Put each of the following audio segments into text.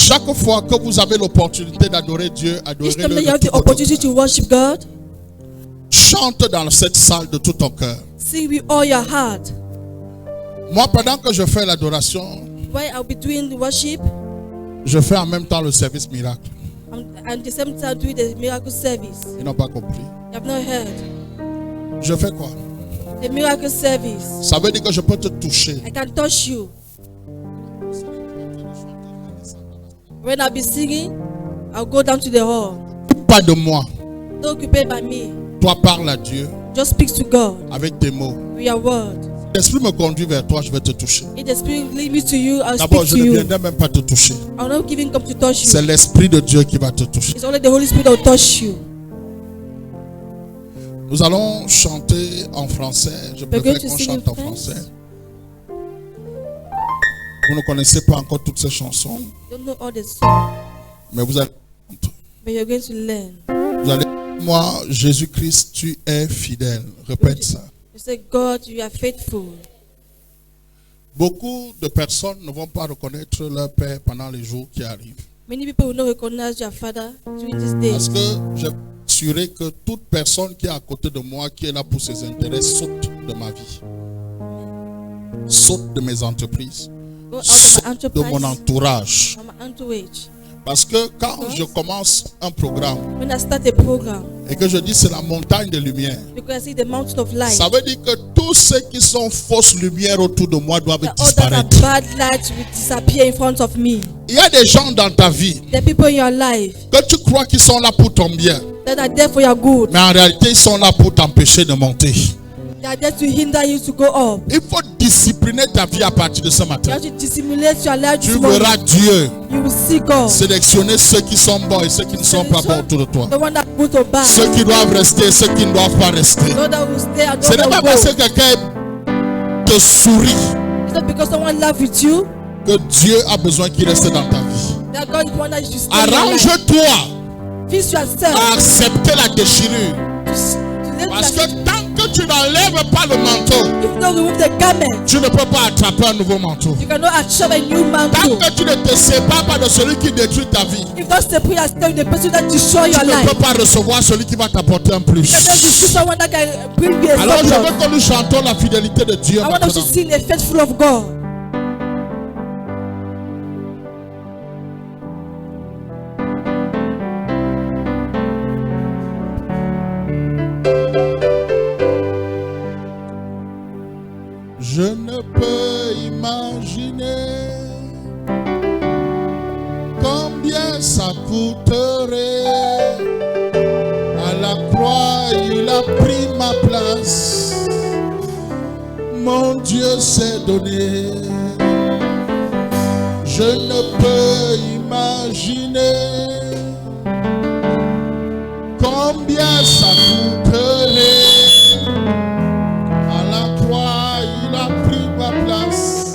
Chaque fois que vous avez l'opportunité d'adorer Dieu, Each time that adorez-le you de have tout the votre opportunity cœur. to worship God, Chante dans cette salle de tout ton cœur. sing with all your heart. Moi, pendant que je fais l'adoration, While I'll be doing the worship, je fais en même temps le service miracle. and the same time doing the miracle service. Ils n'ont pas compris. You have not heard. Je fais quoi? The miracle service. Ça veut dire que je peux te toucher. I can touch you. When I'll be singing, I'll go down to the hall. Pas de moi. Don't be paid by me. Toi, parle à Dieu Just speak to God avec tes mots. with your word. L'esprit me conduit vers toi, je vais te toucher. If the Spirit lead me to you, I'll D'abord, speak je to ne you. viendrai même pas te toucher. I'm not giving come to touch C'est you. l'Esprit de Dieu qui va te toucher. It's only the Holy Spirit that will touch you. Nous allons chanter en français. Je going préfère to qu'on sing chante in en French. français. Vous ne connaissez pas encore toutes ces chansons, You don't know all the songs, mais vous allez, but you're going to learn. moi, Jésus-Christ, tu es fidèle. Répète ça. You say, God, you are faithful. Beaucoup de personnes ne vont pas reconnaître leur Père pendant les jours qui arrivent. Many people will not recognize your Father during these Parce days. que j'ai assuré que toute personne qui est à côté de moi, qui est là pour ses intérêts, saute de ma vie. Saute de mes entreprises. Go out of Saute my de mon enterprise, entourage. from my entourage. Parce que quand je commence un programme When I start a program, et que je dis c'est la montagne de lumière, because I see the mountain of light, ça veut dire que tous ceux qui sont fausses lumières autour de moi doivent that all that are disparaître. bad lights will disappear in front of me. Il y a des gens dans ta vie The people in your life que tu crois qu'ils sont là pour ton bien, that are there for your good, mais en réalité ils sont là pour t'empêcher de monter. they are there to hinder you to go up. Il faut discipliner ta vie à partir de ce You matin. have to dissimulate your life Tu this morning. verras Dieu You will see God. sélectionner ceux qui sont bons et ceux qui ne sont pas bons autour de toi. The one that go to bad. Ceux qui doivent rester et ceux qui ne doivent pas rester. Those that will stay and Ce those n'est that pas will parce go. que quelqu'un te sourit It's not because someone loves with you que Dieu a besoin qu'il reste dans ta vie. that God is one that you should stay in your life. Arrange-toi Fix yourself. à accepter la déchirure. To let Parce que yourself- tant que tu n'enlèves pas le manteau, If you don't remove the garment, tu ne peux pas attraper un nouveau manteau. you cannot achieve a new Tant mantle. que tu ne te sépares pas de celui qui détruit ta vie, If don't separate yourself with the person that destroy tu your ne life, peux pas recevoir celui qui va t'apporter un plus. you cannot receive someone that can bring you a Alors je surplus. veux que nous chantons la fidélité de Dieu I want us to maintenant. sing the faithful of God. Je ne peux imaginer combien ça coûterait. À la croix, il a pris ma place. Mon Dieu s'est donné. Je ne peux imaginer combien ça coûterait. À la croix, il a pris ma place.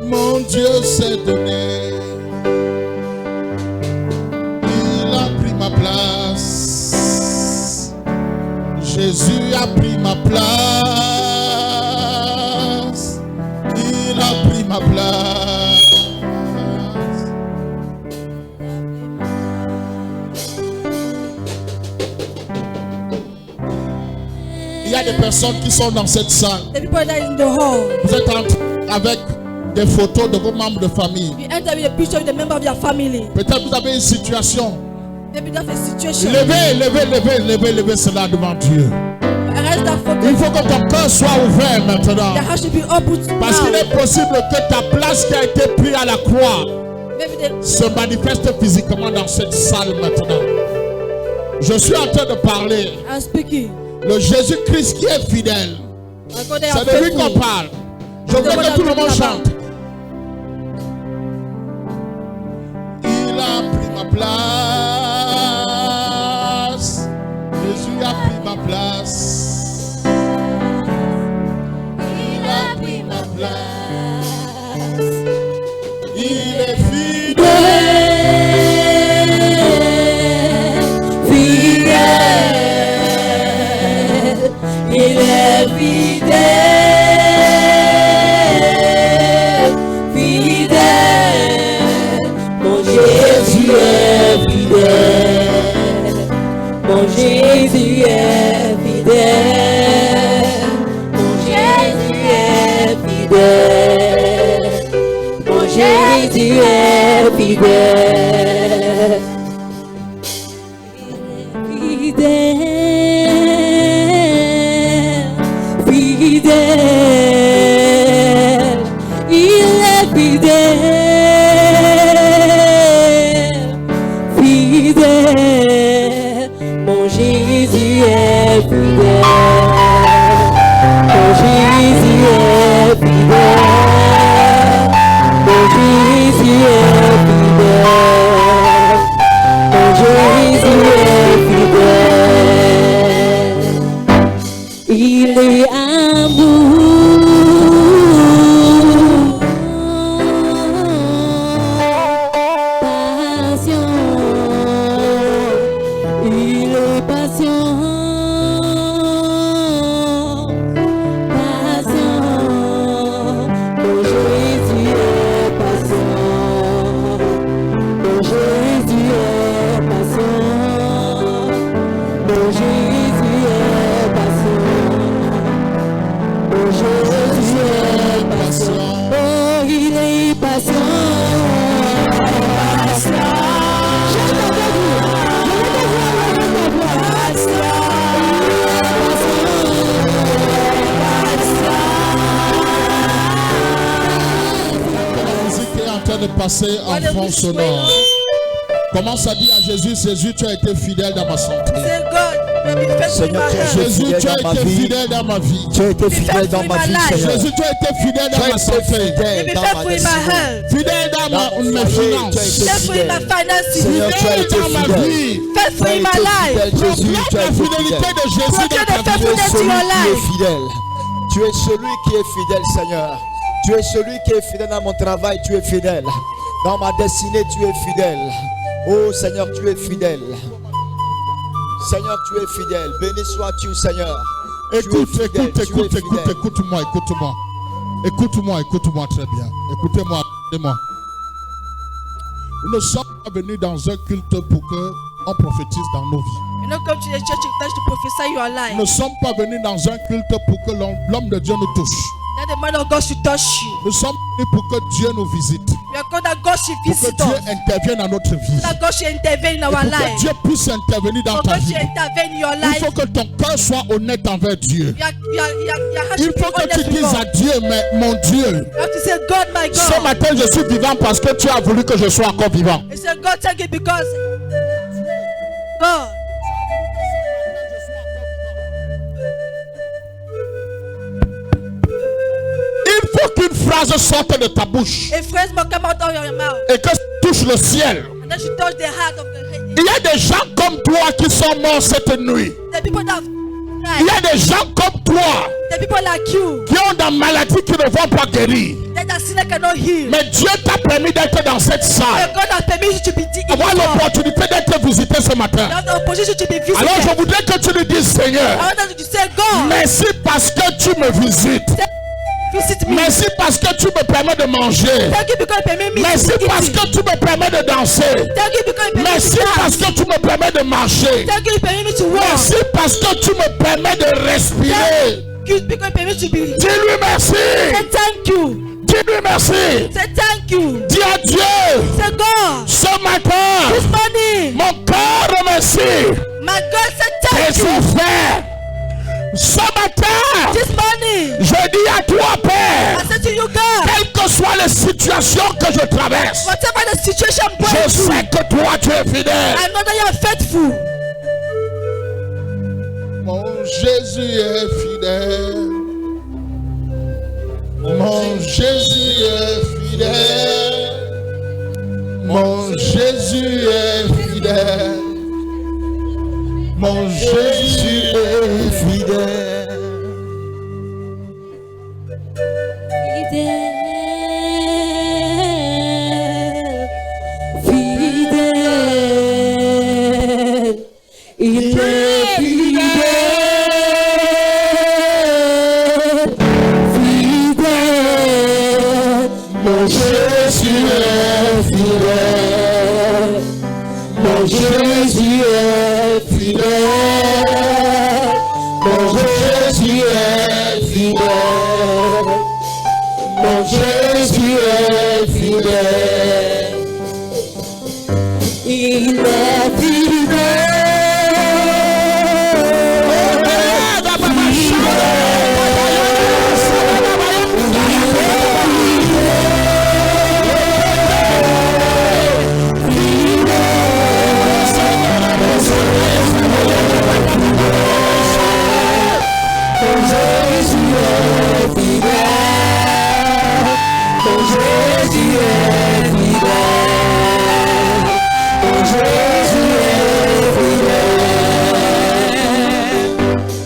Mon Dieu s'est donné. Il a pris ma place. Jésus a pris ma place. Il a pris ma place. Il y a des personnes qui sont dans cette salle. The people that are in the hall, Vous êtes avec des photos de vos membres de famille. you enter with a picture with a member of your family. Peut-être vous avez une situation. Maybe that's a situation. Levez cela devant Dieu. Arrest that photo. Il faut que ton cœur soit ouvert maintenant. Your heart should be open Parce qu'il now. est possible que ta place qui a été prise à la croix Maybe the se manifeste physiquement dans cette salle maintenant. Je suis en train de parler. I'm speaking. Le Jésus-Christ qui est fidèle. My God, they are C'est de lui qu'on faithful. parle. Je veux que tout le monde chante. Il a pris ma place. Jésus a pris ma place. Il a pris ma place. Il est Fidèle, il est fidèle, fidèle, fidèle. Mon Jésus est fidèle. Mon Jésus est fidèle. Fidèle, fidèle, il est fidèle, fidèle, mon Jésus est fidèle, mon Jésus est fidèle, mon Jésus est fidèle, mon Jésus est fidèle, il est amour, passion, il est patient, patient, mon Jésus est patient, mon Jésus est patient, mon Jésus est patient, mon Jésus est patient, oh il est patient. La musique est en train de passer en fond sonore. Commence à dire à Jésus, Jésus, tu as été fidèle dans ma santé. Say, God, you have been faithful in my health. Jésus, tu as été fidèle dans ma vie. Tu as été fidèle dans ma vie, Seigneur. Jésus, tu as été fidèle dans ma santé. You have been faithful in my health. Fidèle dans mes finances. Faithful in my finances. Seigneur, tu as Fidèle été dans ma fidèle. vie. Faithful in my life. Jésus, tu as La été fidélité fidèle. de Jésus dans ta vie. Tu es Faithfulness in celui your qui est life. fidèle. Tu es celui qui est fidèle, Seigneur. Tu es celui qui est fidèle dans mon travail, tu es fidèle. Dans ma destinée, tu es fidèle. Oh Seigneur, tu es fidèle. Seigneur, tu es fidèle. Béni sois-tu, Seigneur. Écoute, Tu es fidèle, écoute, tu es écoute, écoute, fidèle. écoute-moi, écoute-moi. Écoute-moi, écoute-moi très bien. Écoutez-moi, écoutez-moi. Nous ne sommes pas venus dans un culte pour qu'on prophétise dans nos vies. You don't come to the church to prophesy your life. Nous ne sommes pas venus dans un culte pour que l'homme de Dieu nous touche. That the man of God should touch you. Nous sommes venus pour que Dieu nous visite. We are called that God should Pour que visit Dieu us. intervienne dans notre vie. That God should intervene in Et our pour que life. Dieu puisse intervenir dans For ta God vie. should intervene in your Il life. faut que ton cœur soit honnête envers Dieu. You have Il to be faut que tu honest with dises à God. Dieu, mais mon Dieu, You have to say, God, my ce God. matin je suis vivant parce que tu as voulu que je sois encore vivant. You say, God, thank you because God. Il faut qu'une phrase sorte de ta bouche A phrase must come out of your mouth. et que ça touche le ciel. And then she touch the heart of Il y a des gens comme toi qui sont morts cette nuit. the people that Il y died. a des gens comme toi The people like you. qui ont des maladies qui ne vont pas guérir. That sinner cannot heal. Mais Dieu t'a permis d'être dans cette And salle. God has permitted you to be in Avoir this world. l'opportunité d'être visité ce You matin. have the opportunity to be visited. Alors je voudrais que tu lui dises, I Seigneur, want you to say, God, merci parce que tu me visites. visit me. Merci parce que tu me permets de manger. Thank you because you permit me Merci to parce eat. que tu me permets de danser. Thank you because you permit me Merci to parce dance. que tu me permets de marcher. Thank you permit me to walk. Merci parce que tu me permets de respirer. Thank you because you permit me to be. Dis-lui merci. Say thank you. Dis-lui merci. Say thank you. Dis à Dieu, Say God. ce matin, This morning, mon cœur remercie my God said tes thank you. frères. Ce matin, This morning, je dis à toi, I Père, said to you, God, quelles que soient les situations que je traverse, whatever the situation I'm going je through, sais que toi tu es fidèle. I know that you are faithful. Mon Jésus est fidèle. Mon Jésus est fidèle. Mon Jésus est fidèle. Mon Jésus est fidèle. Fidèle, il est fidèle, fidèle, mon Jésus est fidèle, mon Jésus est fidèle, mon Jésus est fidèle. Mon Jésus est fidèle. Mon Jésus est fidèle.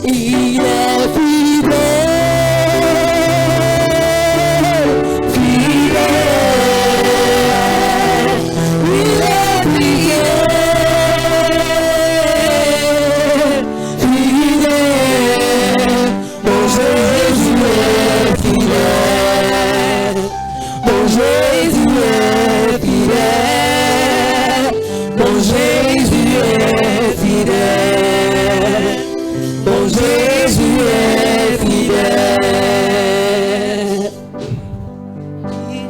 Il est fidèle. Fidèle. Il est fidèle. Fidèle. Mon Jésus est fidèle. Mon Jésus est fidèle. Mon Jésus est fidèle. Mon Jésus est fidèle.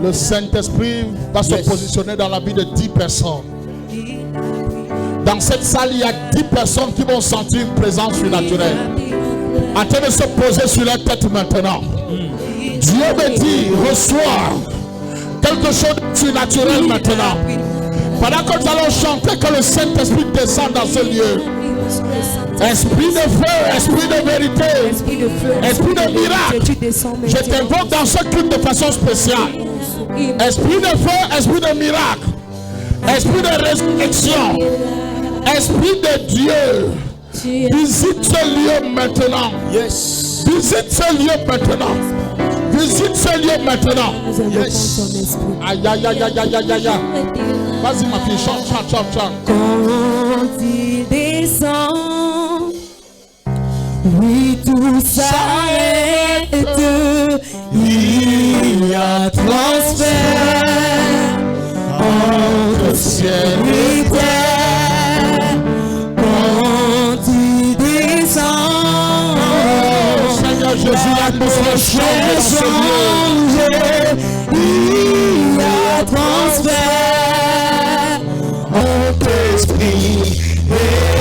Le Saint-Esprit va se positionner dans la vie de 10 personnes. Dans cette salle, il y a 10 personnes qui vont sentir une présence surnaturelle en train de se poser sur leur tête maintenant. Dieu me dit, reçois quelque chose de surnaturel maintenant. Pendant que nous allons chanter, que le Saint-Esprit descende dans ce lieu. Esprit de feu, esprit de vérité, esprit de miracle, je t'invoque dans ce culte de façon spéciale. Esprit de feu, esprit de miracle, esprit de résurrection, esprit de Dieu, visite ce lieu maintenant. Yes. Visite ce lieu maintenant. Visite ce lieu maintenant. Yes. Aïe aïe aïe aïe aïe aïe aïe. Vas-y ma fille, chante, chante, chante, chante. Quand il descend, oui, tout s'arrête. Il y a transfert entre ciel et terre. Quand il descend, Seigneur Jésus, l'atmosphère change dans ce lieu. il y a transfert entre esprit et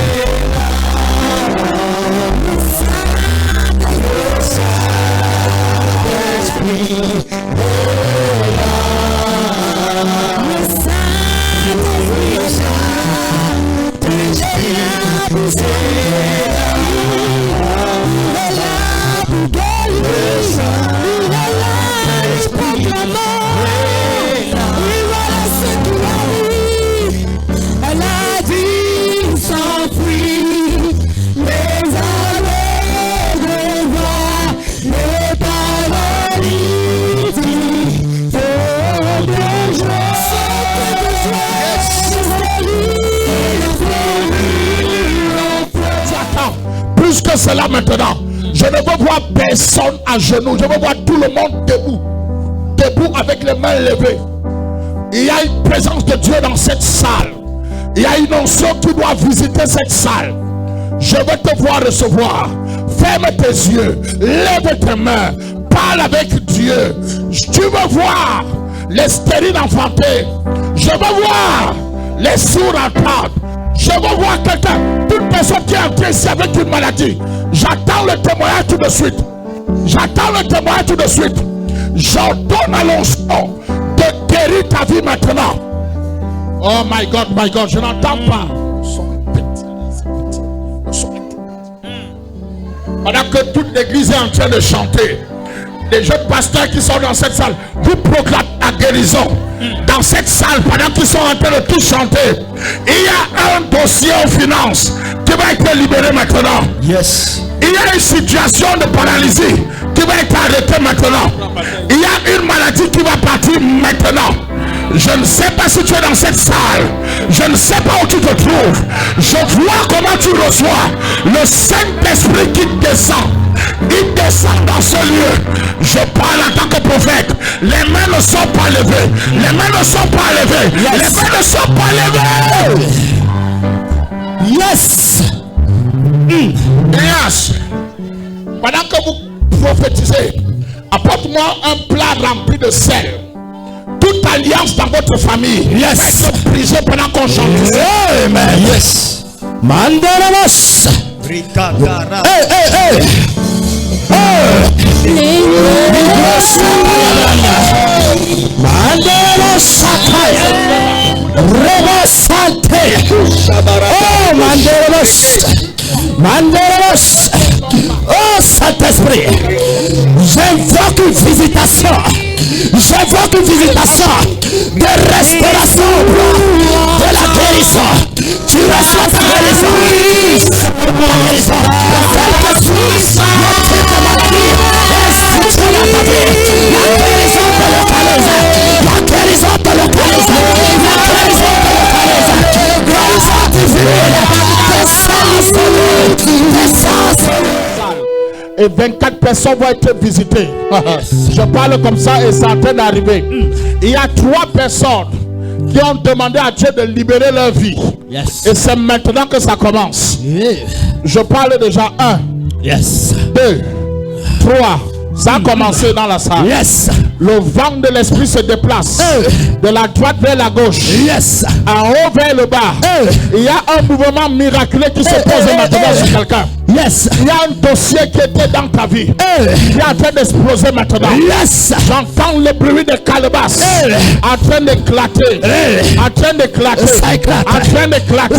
Puisque c'est là maintenant, je ne veux voir personne à genoux, je veux voir tout le monde debout, debout avec les mains levées. Il y a une présence de Dieu dans cette salle. Il y a une onction qui doit visiter cette salle. Je veux te voir recevoir. Ferme tes yeux, lève tes mains, parle avec Dieu. Tu veux voir les stériles enfantés. Je veux voir les sourds entendre. Je veux voir quelqu'un, toute personne qui est entrée ici avec une maladie. J'attends le témoignage tout de suite. J'attends le témoignage tout de suite. J'ordonne à l'onction de guérir ta vie maintenant. Oh my God, je n'entends pas. Pendant que toute l'église est en train de chanter, les jeunes pasteurs qui sont dans cette salle, vous proclamez la guérison. Dans cette salle, pendant qu'ils sont en train de tout chanter, il y a un dossier aux finances qui va être libéré maintenant. Yes. Il y a une situation de paralysie qui va être arrêtée maintenant. Il y a une maladie qui va partir maintenant. Je ne sais pas si tu es dans cette salle. Je ne sais pas où tu te trouves. Je vois comment tu reçois le Saint-Esprit qui descend. Il descend dans ce lieu. Je parle en tant que prophète. Les mains ne sont pas levées. Les mains ne sont pas levées. Yes. Les mains ne sont pas levées. Yes. Yes. Pendant que vous prophétisez, apporte-moi un plat rempli de sel. Toute alliance dans votre famille va être brisée pendant qu'on chante. Amen. Yes. Mandarabas. Rikatara. Hey, hey, hey. Mandarabas. Rebasante. Oh, Mandarabas. Mandarabas. Oh, Saint-Esprit. visitation. J'évoque une visitation de restauration de la guérison. Tu reçois ta guérison. La guérison. Quelque chose, le type de maladie est situé dans ta vie. La guérison te localise. La guérison te localise. La guérison te localise. Guérison divine. Et 24 personnes vont être visitées. Je parle comme ça et ça est en train d'arriver. Il y a 3 personnes qui ont demandé à Dieu de libérer leur vie. Et c'est maintenant que ça commence. Je parle déjà 1, 2, 3. Ça a commencé dans la salle. Le vent de l'esprit se déplace de la droite vers la gauche, en haut vers le bas. Il y a un mouvement miraculeux qui se pose maintenant sur quelqu'un. Il y a un dossier qui était dans ta vie qui est en train d'exploser maintenant. J'entends le bruit de calebasse en train d'éclater, en train d'éclater, en train d'éclater,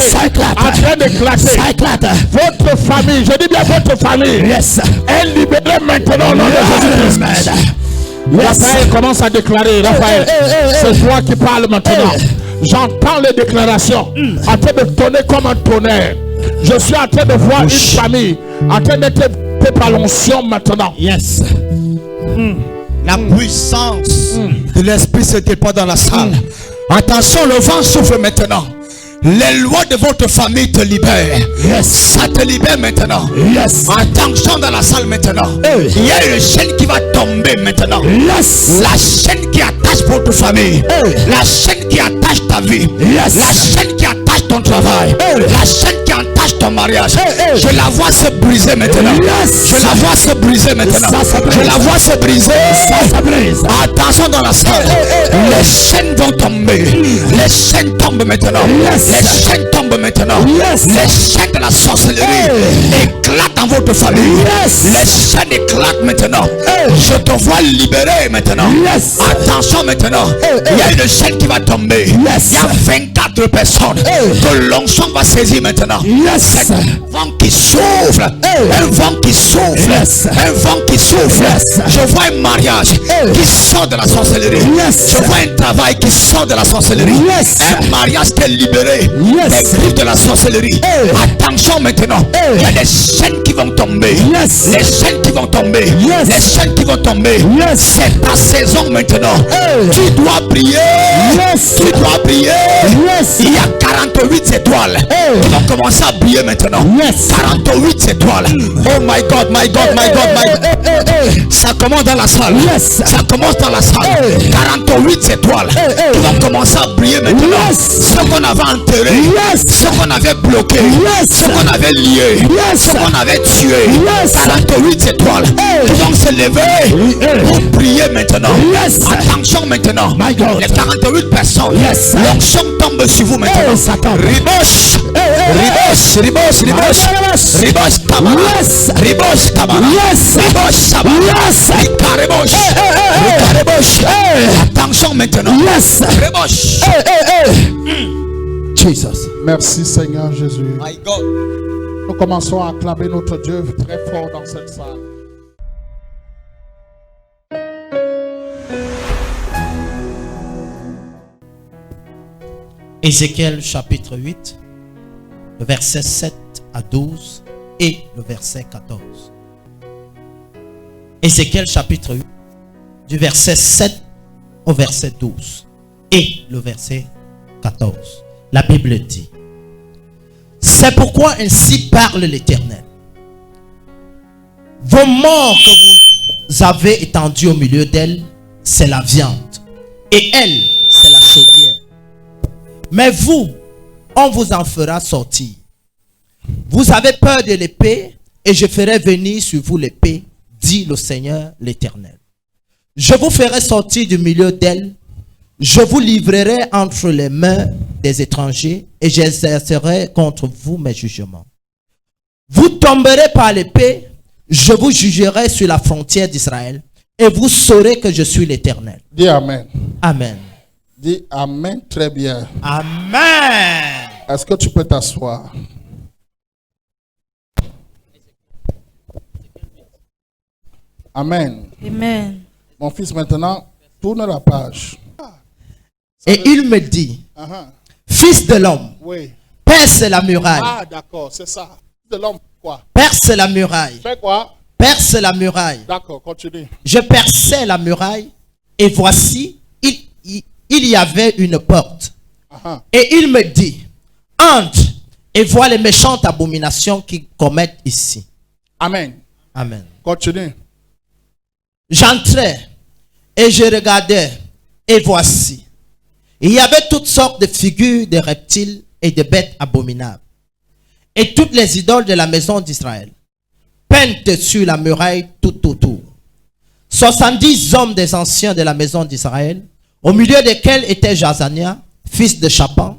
en train d'éclater. Votre famille, je dis bien votre famille, est libérée maintenant au nom de Jésus-Christ. Raphaël commence à déclarer. Raphaël, c'est toi qui parles maintenant. J'entends les déclarations en train de tonner comme un tonnerre. Je suis en train de voir une famille en train d'être par l'onction maintenant. La puissance de l'esprit se déploie dans la salle. Attention, le vent souffle maintenant. Les lois de votre famille te libèrent. Ça te libère maintenant. Attention dans la salle maintenant. Il y a une chaîne qui va tomber maintenant. La chaîne qui attache votre famille. La chaîne qui attache ta vie. La chaîne qui attache ton travail. La chaîne qui attache ton mariage. Je la vois se briser maintenant. Je la vois se briser maintenant. Je la vois se briser. Attention dans la salle. Les chaînes vont tomber. Les chaînes tombent maintenant. Les chaînes tombent maintenant. Les chaînes de la sorcellerie éclatent dans votre famille. Les chaînes éclatent maintenant. Je te vois libéré maintenant. Attention maintenant. Il y a une chaîne qui va tomber. Il y a 24 personnes que l'onction va saisir maintenant. C'est un vent qui souffle. Un vent qui souffle. Un vent qui souffle. Je vois un mariage qui sort de la sorcellerie. Je vois un travail qui sort de la sorcellerie. Un mariage qui est libéré des griffes de la sorcellerie. Attention maintenant. Il y a des chaînes qui vont tomber. Les chaînes qui vont tomber. Les chaînes qui vont tomber. C'est ta saison maintenant. Tu dois briller. Tu dois briller. Il y a 48 étoiles qui vont commencer à briller maintenant. 48 étoiles. Oh my God, my God, my God, my God. Ça commence dans la salle. Ça commence dans la salle. 48 étoiles qui vont commencer à briller maintenant. Ce qu'on avait enterré, ce qu'on avait bloqué, ce qu'on avait lié, ce qu'on avait tué. 48 étoiles qui vont se lever pour prier maintenant. Attention maintenant. Les 48 personnes, l'onction tombe sur vous maintenant. Ribosh, ribosh, ribosh, ribosh, ribosh kamara, ribosh kamara, ribosh sabara, rikaribosh, rikaribosh. Attention maintenant. Ribosh. Jesus. Merci Seigneur Jésus. My God. Nous commençons à acclamer notre Dieu très fort dans cette salle. Ézéchiel chapitre 8, le verset 7 à 12 et le verset 14. Ézéchiel chapitre 8, du verset 7 au verset 12 et le verset 14. La Bible dit: c'est pourquoi ainsi parle l'Éternel. Vos morts que vous avez étendus au milieu d'elles, c'est la viande, et elle, c'est la chaudière. Mais vous, on vous en fera sortir. Vous avez peur de l'épée, et je ferai venir sur vous l'épée, dit le Seigneur l'Éternel. Je vous ferai sortir du milieu d'elle, je vous livrerai entre les mains des étrangers, et j'exercerai contre vous mes jugements. Vous tomberez par l'épée, je vous jugerai sur la frontière d'Israël, et vous saurez que je suis l'Éternel. Dis Amen. Amen. Dis Amen très bien. Amen. Est-ce que tu peux t'asseoir? Amen. Amen. Mon fils, maintenant, tourne la page. Et il me dit, Uh-huh. fils de l'homme, Oui. perce la muraille. Ah, d'accord, c'est ça. De l'homme, quoi? Perce la muraille. Fais quoi? Perce la muraille. D'accord, continue. Je perçais la muraille et voici, il y avait une porte. Uh-huh. Et il me dit, entre et vois les méchantes abominations qu'ils commettent ici. Amen. Amen. Continue. J'entrais et je regardais et voici, il y avait toutes sortes de figures de reptiles et de bêtes abominables. Et toutes les idoles de la maison d'Israël, peintes sur la muraille tout autour. 70 hommes des anciens de la maison d'Israël, au milieu desquels était Jazania, fils de Shaphan,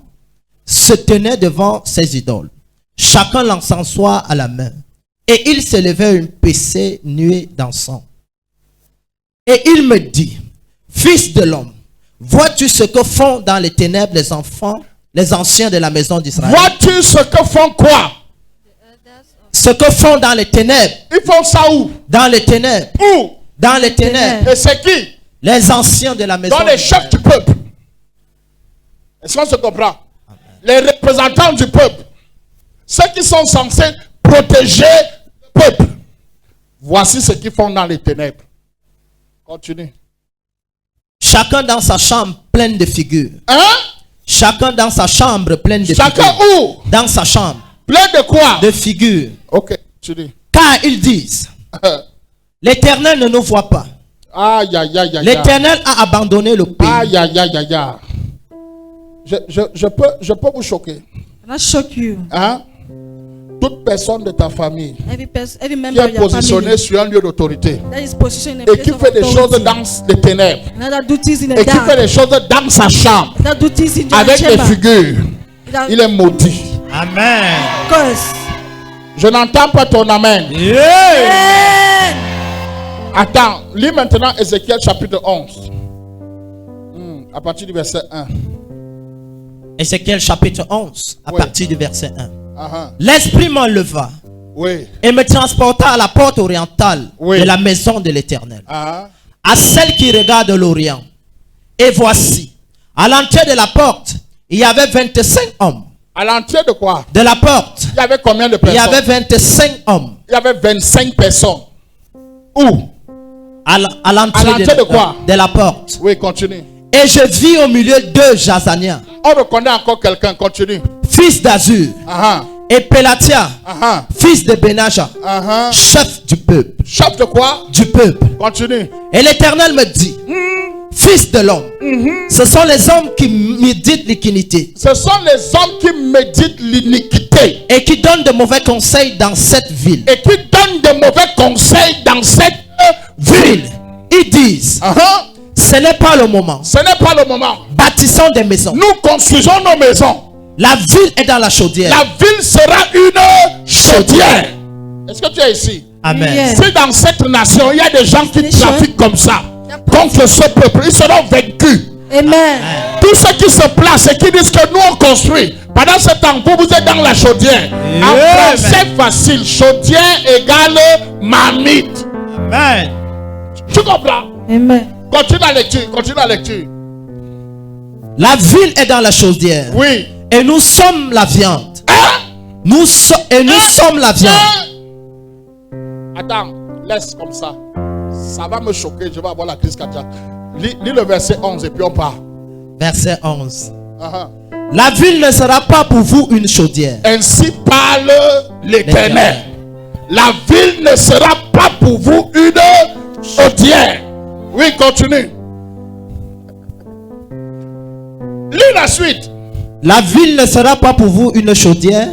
se tenaient devant ces idoles, chacun l'encensoir à la main. Et il s'élevait une pincée nuée d'encens. Et il me dit, fils de l'homme, vois-tu ce que font dans les ténèbres les enfants, les anciens de la maison d'Israël? Vois-tu ce que font quoi? Ce que font dans les ténèbres. Ils font ça où? Dans les ténèbres. Où? Dans les ténèbres. Et c'est qui? Les anciens de la maison Dans les d'Israël. chefs du peuple. Est-ce qu'on se comprend? Les représentants du peuple. Ceux qui sont censés protéger le peuple. Voici ce qu'ils font dans les ténèbres. Continue. Chacun dans sa chambre pleine de figures. Hein? Chacun dans sa chambre pleine de Chacun figures. où? Dans sa chambre. Plein de quoi? De figures. Ok, tu dis. Car ils disent, l'Éternel ne nous voit pas. Aïe, aïe, aïe, aïe. L'Éternel a abandonné le pays. Aïe, aïe, aïe, aïe, aïe. Je peux vous choquer. Can I shock you? Hein? Toute personne de ta famille Every qui member of est your positionné family sur un lieu d'autorité that is positioned in a et place qui of fait des choses authority. dans les ténèbres Another do things in et the qui fait des dark. choses dans sa chambre That do things in the avec des chamber. figures, That il est maudit. Amen. curse. Je n'entends pas ton amen. Amen. Attends, lis maintenant Ézéchiel chapitre 11. À partir du verset 1. Ézéchiel chapitre 11, à Oui. partir du verset 1. Uh-huh. L'Esprit m'enleva Oui. et me transporta à la porte orientale Oui. de la maison de l'Éternel, Uh-huh. à celle qui regarde l'Orient. Et voici, à l'entrée de la porte, il y avait 25 hommes. À l'entrée de quoi? De la porte, Il y avait combien de il personnes? y avait 25 hommes. Il y avait 25 personnes. Où? À l'entrée de quoi? de la porte. Oui, continue. Et je vis au milieu de Jazania, On reconnaît encore quelqu'un. Continue. fils d'Azur, Uh-huh. et Pélatia, Uh-huh. fils de Benaja, Uh-huh. chef du peuple. Chef de quoi? Du peuple. Continue. Et l'Éternel me dit, fils de l'homme, ce sont les hommes qui méditent l'iniquité Ce sont les hommes qui méditent l'iniquité et qui donnent de mauvais conseils dans cette ville. et qui donnent de mauvais conseils dans cette ville. Ils disent, Uh-huh. ce n'est pas le moment. Ce n'est pas le moment. Bâtissons des maisons. Nous construisons nos maisons. La ville est dans la chaudière. La ville sera une chaudière. Est-ce que tu es ici? Amen. Yes. Si dans cette nation, il y a des gens qui Nation. trafiquent comme ça contre ce peuple, ils seront vaincus. Amen. Tous ceux qui se placent et qui disent que nous on construit, pendant ce temps, vous êtes dans la chaudière. En Amen. français facile, chaudière égale marmite. Amen. Tu comprends? Amen. Continue la lecture, continue la lecture. La ville est dans la chaudière. Oui. Et nous sommes la viande. Hein? Nous sommes la viande. Hein? Attends, laisse comme ça. Ça va me choquer, je vais avoir la crise cardiaque. Lis le verset 11 et puis on part. Verset 11. Uh-huh. La ville ne sera pas pour vous une chaudière. Ainsi parle l'Éternel. La ville ne sera pas pour vous une chaudière. Oui, continue. Lis la suite. La ville ne sera pas pour vous une chaudière.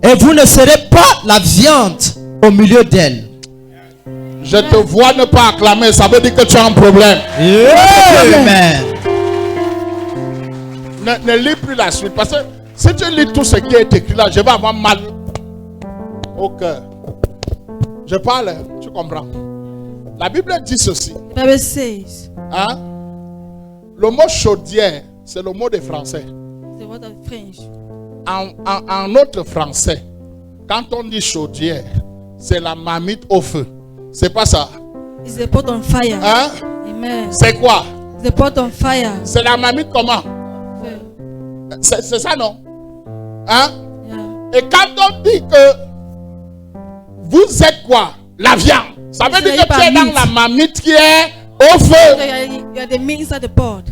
Et vous ne serez pas la viande au milieu d'elle. Je te vois ne pas acclamer, ça veut dire que tu as un problème. Amen. Ne lis plus la suite. Parce que si tu lis tout ce qui est écrit là, je vais avoir mal au cœur. Je parle, tu comprends. La Bible dit ceci. The Bible says, Hein? Le mot chaudière, c'est le mot des Français. the word of French. En notre français, quand on dit chaudière, c'est la marmite au feu. C'est pas ça. It's a pot on fire. Hein? Amen. Amen. C'est quoi? The pot on fire. C'est la marmite comment? C'est ça, non? Hein? Yeah. Et quand on dit que vous êtes quoi? La viande. Ça veut dire que tu es dans la marmite qui est au feu. You are the meat inside the pot.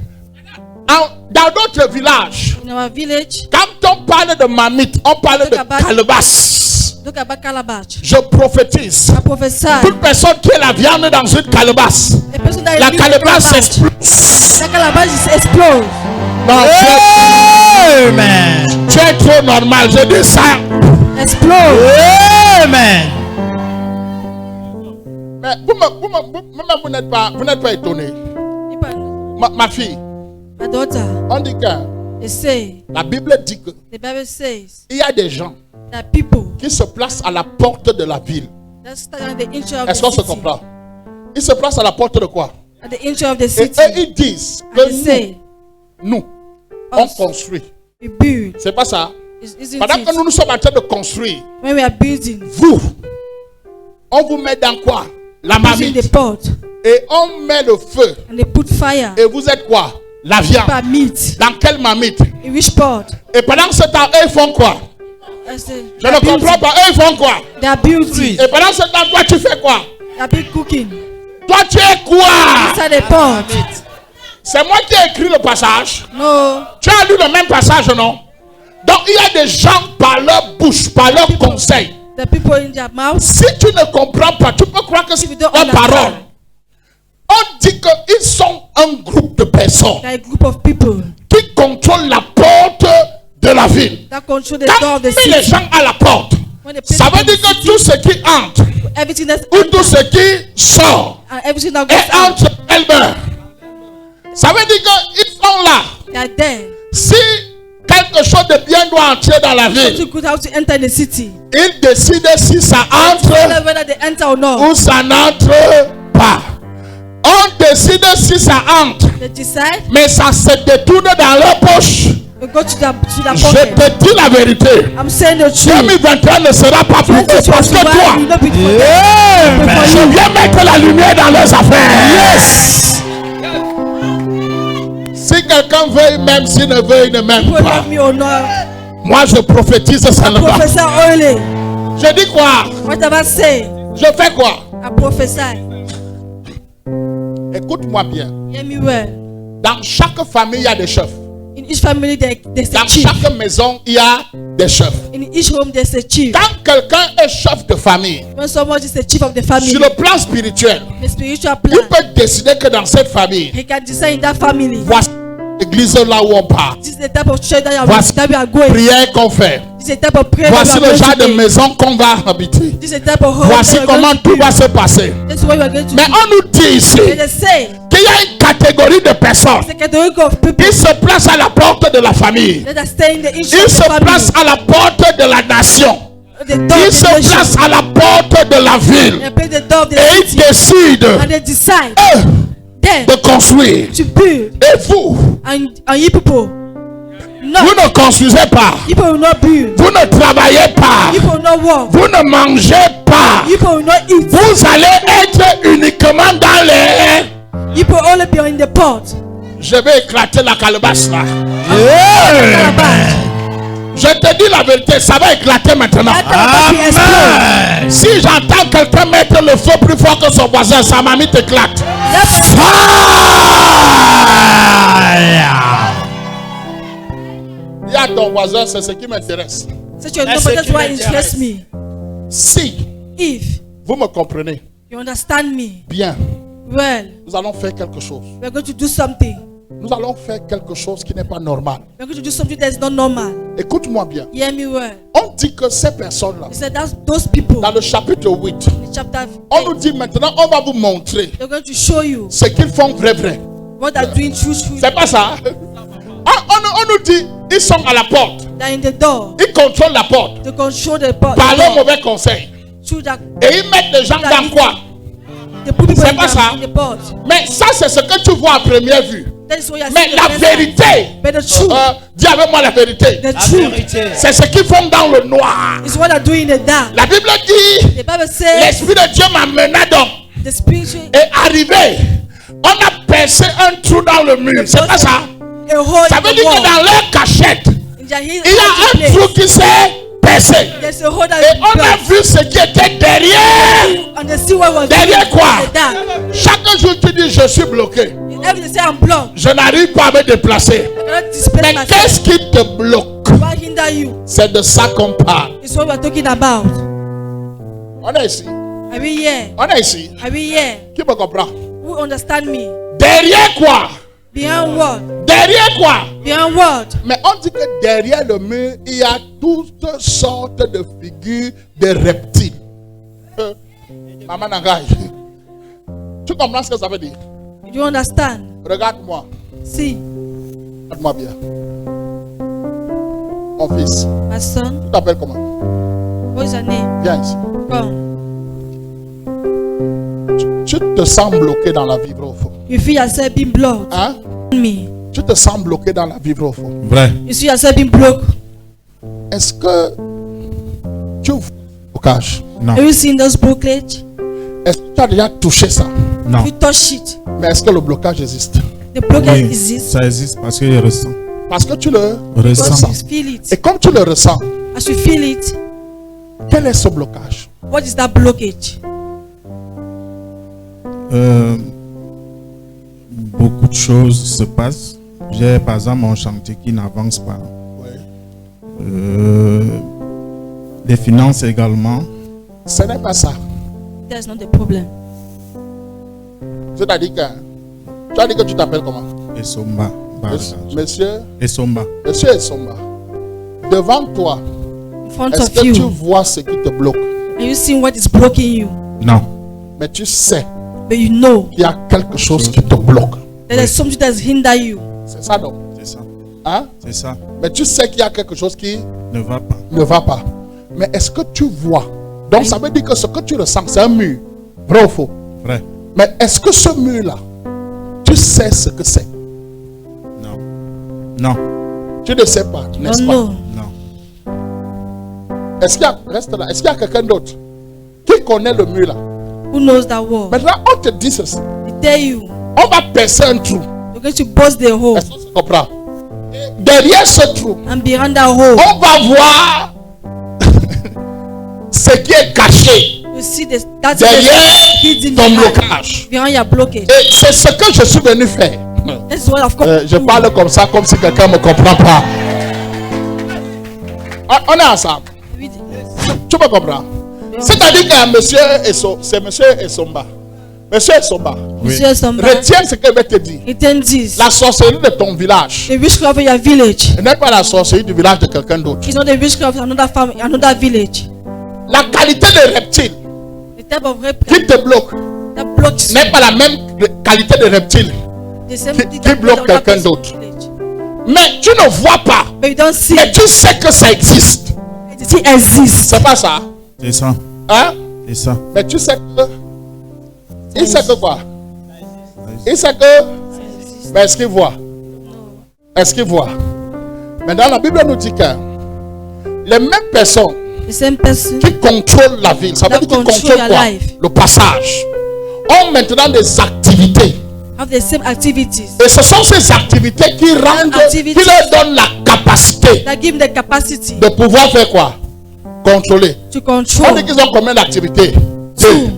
Dans d'autres villages, In our village, quand on parle de marmite, on parle de calebasse. look about calabash. Je prophétise. I prophesy. Toute personne qui est la viande dans une calebasse, The person that la is in the calebasse calabash, explose. the calabash is explode. Non, Amen. tu es trop normal. Je dis ça. Explode. Amen. Mais vous n'êtes pas étonné. Ma fille, My daughter, on dit que they say, la Bible dit que the Bible says il y a des gens that people qui se placent à la porte de la ville. that stand at the entry of Est-ce the qu'on se city. comprend? Ils se placent à la porte de quoi? At the entry of the Et city. eux, ils disent And they que say, nous, on us, construit. we build. C'est pas ça? Isn't Pendant que it? nous sommes en train de construire, When we are building, vous, on vous met dans quoi? La using marmite. the pot Et on met le feu. and they put fire. Et vous êtes quoi? La viande. By meat. Dans quelle marmite? In which pot? Et pendant ce temps, eux, ils font quoi? I say, Je ne comprends pas. Eux, ils font quoi? they are building. Et pendant ce temps, toi, tu fais quoi? They are big cooking. Toi, tu es quoi? Inside the pot. C'est moi qui ai écrit le passage. No. Tu as lu le même passage, non? Donc, il y a des gens par leur bouche, par leur conseil. The people in their mouth. Si tu ne comprends pas, tu peux croire que c'est If you don't leur understand, parole. On dit qu'ils sont un groupe de personnes there are a group of people qui contrôlent la porte de la ville. that control the door Quand of the met les city. gens à la porte, When they place ça veut people in dire que the tout city, ce qui entre everything that's ou tout enter ce qui sort and everything that goes et out, entre, elle meurt. Ça veut dire qu'ils sont là. they are there. Si quelque chose de bien doit entrer dans la ville, Something good how to enter the city. ils décident si ça entre Whether they enter or not, ou ça n'entre pas. On décide si ça entre, they decide. mais ça se détourne dans leur poche. We go to the Je pocket. te dis la vérité. I'm saying the truth. 2021 ne sera pas pour eux parce que 2021 will toi, not be for them. But for je you. viens mettre la lumière dans leurs affaires. Yes. Si quelqu'un veut, même s'il ne veut, il ne m'aime People pas. love me or not. Moi, je prophétise ça là-bas. Prophesy only. Je dis quoi? Whatever I say, Je fais quoi? I prophesy. Écoute-moi bien. Hear me well. Dans chaque famille, il y a des chefs. In each family, there's a Dans chief. chaque maison, il y a des chefs. In each home, there's a chief. Quand quelqu'un est chef de famille, When someone is the chief of the family, sur le plan spirituel, the spiritual il plan, peut décider que dans cette famille, he can decide in that family. voici l'église là où on part. This is the type of church Voici that we are going. prière qu'on fait. This is the type of prayer Voici that we le are genre going de to make. maison qu'on va habiter. This is the type of home Voici that we are comment going to tout va build. se passer. This is what we are going to Mais do. on nous dit ici And they say, qu'il y a une catégorie de personnes the category of people qui se placent à la porte de la famille. that are staying in the interest Ils of se the placent family. à la porte de la nation. The door Ils of se the nation. placent à la porte de la ville. They play the door of the Et ils city. décident And they decide eux, then de construire. to build. Et vous, And you people, vous no, ne construisez pas. you people will not build. Vous ne travaillez pas. You people will not walk. Vous ne mangez pas. You people will not eat. Vous allez être uniquement dans les... You people only be in the pot. Je vais éclater la calebasse là. Calabash. Je te dis la vérité, ça va éclater maintenant. That calabash will explode. Si j'entends quelqu'un mettre le feu plus fort que son voisin, sa mamie t'éclate. That- Il y a ton voisin, c'est ce qui m'intéresse. Such a number, that's why it interests me. Si If vous me comprenez you understand me bien, well, nous allons faire quelque chose. we're going to do something. Nous allons faire quelque chose qui n'est pas normal. We're going to do something that's not normal. Écoute-moi bien. Hear me well. On dit que ces personnes-là, He said that's those people dans le chapitre 8, in chapter on nous 8. dit maintenant, on va vous montrer They're going to show you ce qu'ils font vrai. what they're doing true. C'est pas ça. On nous dit, ils sont à la porte. They're in the door. Ils contrôlent la porte They control the pot. par leurs mauvais conseils. Through that, Et ils mettent les gens dans quoi? they put people C'est pas ça. in the pot. Mais ça, c'est ce que tu vois à première vue. That is what you are Mais seeing la the first time. vérité, But the truth, dis avec moi la vérité, the truth c'est ce qu'ils font dans le noir. is what they're doing in the dark. La Bible dit, The Bible says l'Esprit de Dieu m'amena donc the spiritual et arrivé On a percé un trou dans le mur. C'est pas ça. A hole Ça in veut the dire que wall. dans leur cachette, In their hidden il y a un trou qui s'est percé. There's a hole that Et is on a burst. vu ce qui était derrière. And they see what was Derrière quoi? in the dark. Chaque jour tu dis je suis bloqué. Every day say I'm blocked. Je n'arrive pas à me déplacer. I cannot displace Mais qu'est-ce myself. qui te bloque? What hinder you? C'est de ça qu'on parle. It's what we're talking about. On est ici. Are we here? On est ici. Are we here? Qui me comprend? Who understand me? Derrière quoi? Behind what? Derrière quoi? Behind what? Mais on dit que derrière le mur, il y a toutes sortes de figures de reptiles. Maman Nangai. Tu comprends ce que ça veut dire? You understand? Regarde-moi. See, Regarde-moi bien. Mon fils. my son, Tu t'appelles comment? what is your name? Viens ici. Come. Tu te sens bloqué dans la vie, bro. You feel yourself being blocked. Hein? Me. Tu te sens bloqué dans la vie, bro. Vrai. You see yourself being blocked. Est-ce que tu vois le blocage? Non. Have you seen those blockage? Est-ce que tu as déjà touché ça? Non. You touch it. Mais est-ce que le blocage existe? The blockage Oui, exists. ça existe parce qu'il ressent. Parce que tu le Ressent. Because you feel Et it. comme tu le ressens, As you feel it, quel est ce blocage? what is that blockage? Beaucoup de choses se passent. J'ai par exemple mon chantier qui n'avance pas. Les finances également. Ce n'est pas ça. That's not the problem. C'est-à-dire que tu as dit que tu t'appelles comment? Esomba. Monsieur Esomba. Esomba. Devant toi, In front est-ce of que tu you, vois ce qui te bloque? and you see what is blocking you, Non. Mais tu sais but you know qu'il y a quelque chose qui te bloque. that there's something that's hinder you. C'est ça donc. C'est ça. Hein? C'est ça. Mais tu sais qu'il y a quelque chose qui Ne va pas. ne va pas. Mais est-ce que tu vois? Donc ça veut dire que ce que tu ressens, c'est un mur. Vrai ou faux? Vrai. Mais est-ce que ce mur-là, tu sais ce que c'est? Non. Non. Tu ne sais pas, n'est-ce Oh pas? no. Non. Est-ce qu'il y a, reste là, est-ce qu'il y a quelqu'un d'autre qui connaît le mur là? Who knows that wall? Maintenant, on te dit ceci. They tell you On va percer un trou. you're going to bust the hole, Est-ce que tu comprends? Et derrière ce trou, and behind that hole, on va voir ce qui est caché you see this. That's derrière hidden ton behind, blocage. behind your blockage. Et c'est ce que je suis venu faire. That's what I've come. Je parle comme ça, comme si quelqu'un ne me comprend pas. On est ensemble. Tu me comprends? C'est-à-dire que monsieur c'est monsieur Esomba. Monsieur Esomba, Monsieur Samba, retiens ce que je vais te dire. return this. La sorcellerie de ton village The witchcraft of your village n'est pas la sorcellerie du village de quelqu'un d'autre. is not the witchcraft of another family, another village. La qualité de reptile The type of rape qui te bloque that blocks n'est pas la même qualité de reptile. the same qui thing that bloque blocks quelqu'un another d'autre. village. Mais tu ne vois pas. But you don't see Mais it. tu sais que ça existe. It exists. C'est pas ça. C'est ça. Hein? C'est ça. Mais tu sais que. Il sait que quoi? Il sait que. Mais est-ce qu'il voit? Est-ce qu'il voit? Maintenant, la Bible nous dit que les mêmes personnes The same person qui contrôlent la ville, ça veut That dire qu'ils control contrôlent your quoi? life. Le passage, ont maintenant des activités. have the same activities Et ce sont ces activités qui rendent, qui Activities. leur donnent la capacité that give the capacity de pouvoir faire quoi? Contrôler. to On control dit qu'ils ont combien d'activités? Deux. Two.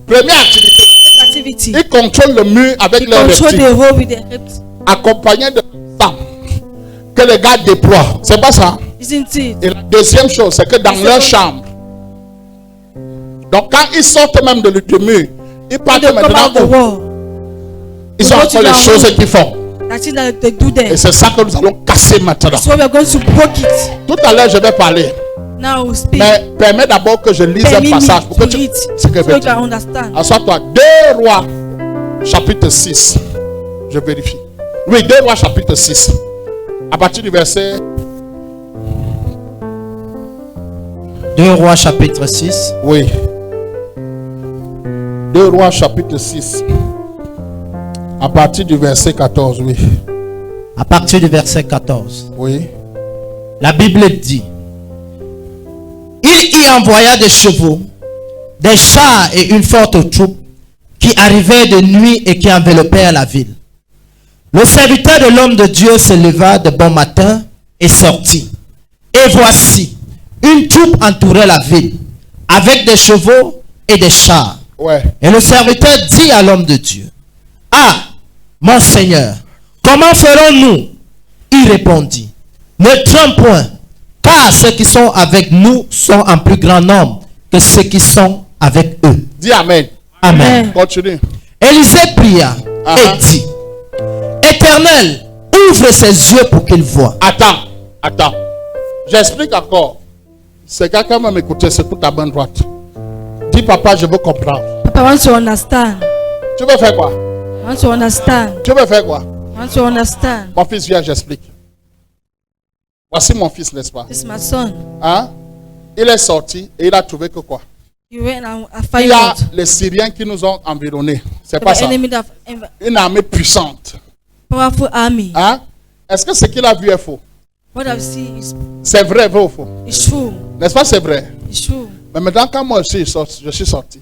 Première activité, activity. ils contrôlent le mur avec leurs Control reptiles, the hole with the hips. accompagnés de femmes que les gars déploient. C'est pas ça? Isn't it? Et la deuxième chose, c'est que dans C'est leur bon. chambre, donc quand ils sortent même de mur, ils When partent they come maintenant out the où? wall, Ils they ont go to encore les their choses room. qu'ils font. That's it that they do Et there. c'est ça que nous allons casser maintenant. So we are going to break it. Tout à l'heure, je vais parler. Now we speak. Mais permets d'abord que je lise un Permit me passage pour que to tu read ce que je so vais you can dire. understand. Assois-toi. 2 Rois, chapitre 6. Je vérifie. Oui, 2 Rois, chapitre 6. À partir du verset. 2 Rois chapitre 6. Oui. 2 Rois, chapitre 6. À partir du verset 14, oui. À partir du verset 14. Oui. La Bible dit: Il y envoya des chevaux, des chars et une forte troupe qui arrivaient de nuit et qui enveloppèrent la ville. Le serviteur de l'homme de Dieu se leva de bon matin et sortit. Et voici, une troupe entourait la ville, avec des chevaux et des chars. Ouais. Et le serviteur dit à l'homme de Dieu, « Ah, mon Seigneur, comment ferons-nous » Il répondit, « Ne crains point, car ceux qui sont avec nous sont en plus grand nombre que ceux qui sont avec eux. » Dis Amen. Amen. Continue. Élisée pria et dit, « Éternel, ouvre ses yeux pour qu'il voie. » Attends. J'explique encore. C'est quelqu'un qui m'a écouté, c'est pour ta main droite. Dis papa, je veux comprendre. Papa wants to understand. Tu veux faire quoi? I want to understand. Tu veux faire quoi? I want to understand. Mon fils, viens, j'explique. Voici mon fils, n'est-ce pas? This is my son. Hein? Il est sorti et il a trouvé que quoi? You went and I Il find y a out. les Syriens qui nous ont environnés. C'est The pas ça. enemy that Une armée puissante. powerful army. Hein? Est-ce que ce qu'il a vu est faux? What I've seen C'est vrai ou faux? is true. N'est-ce pas, c'est vrai? It's true. Mais maintenant, quand moi je suis sorti,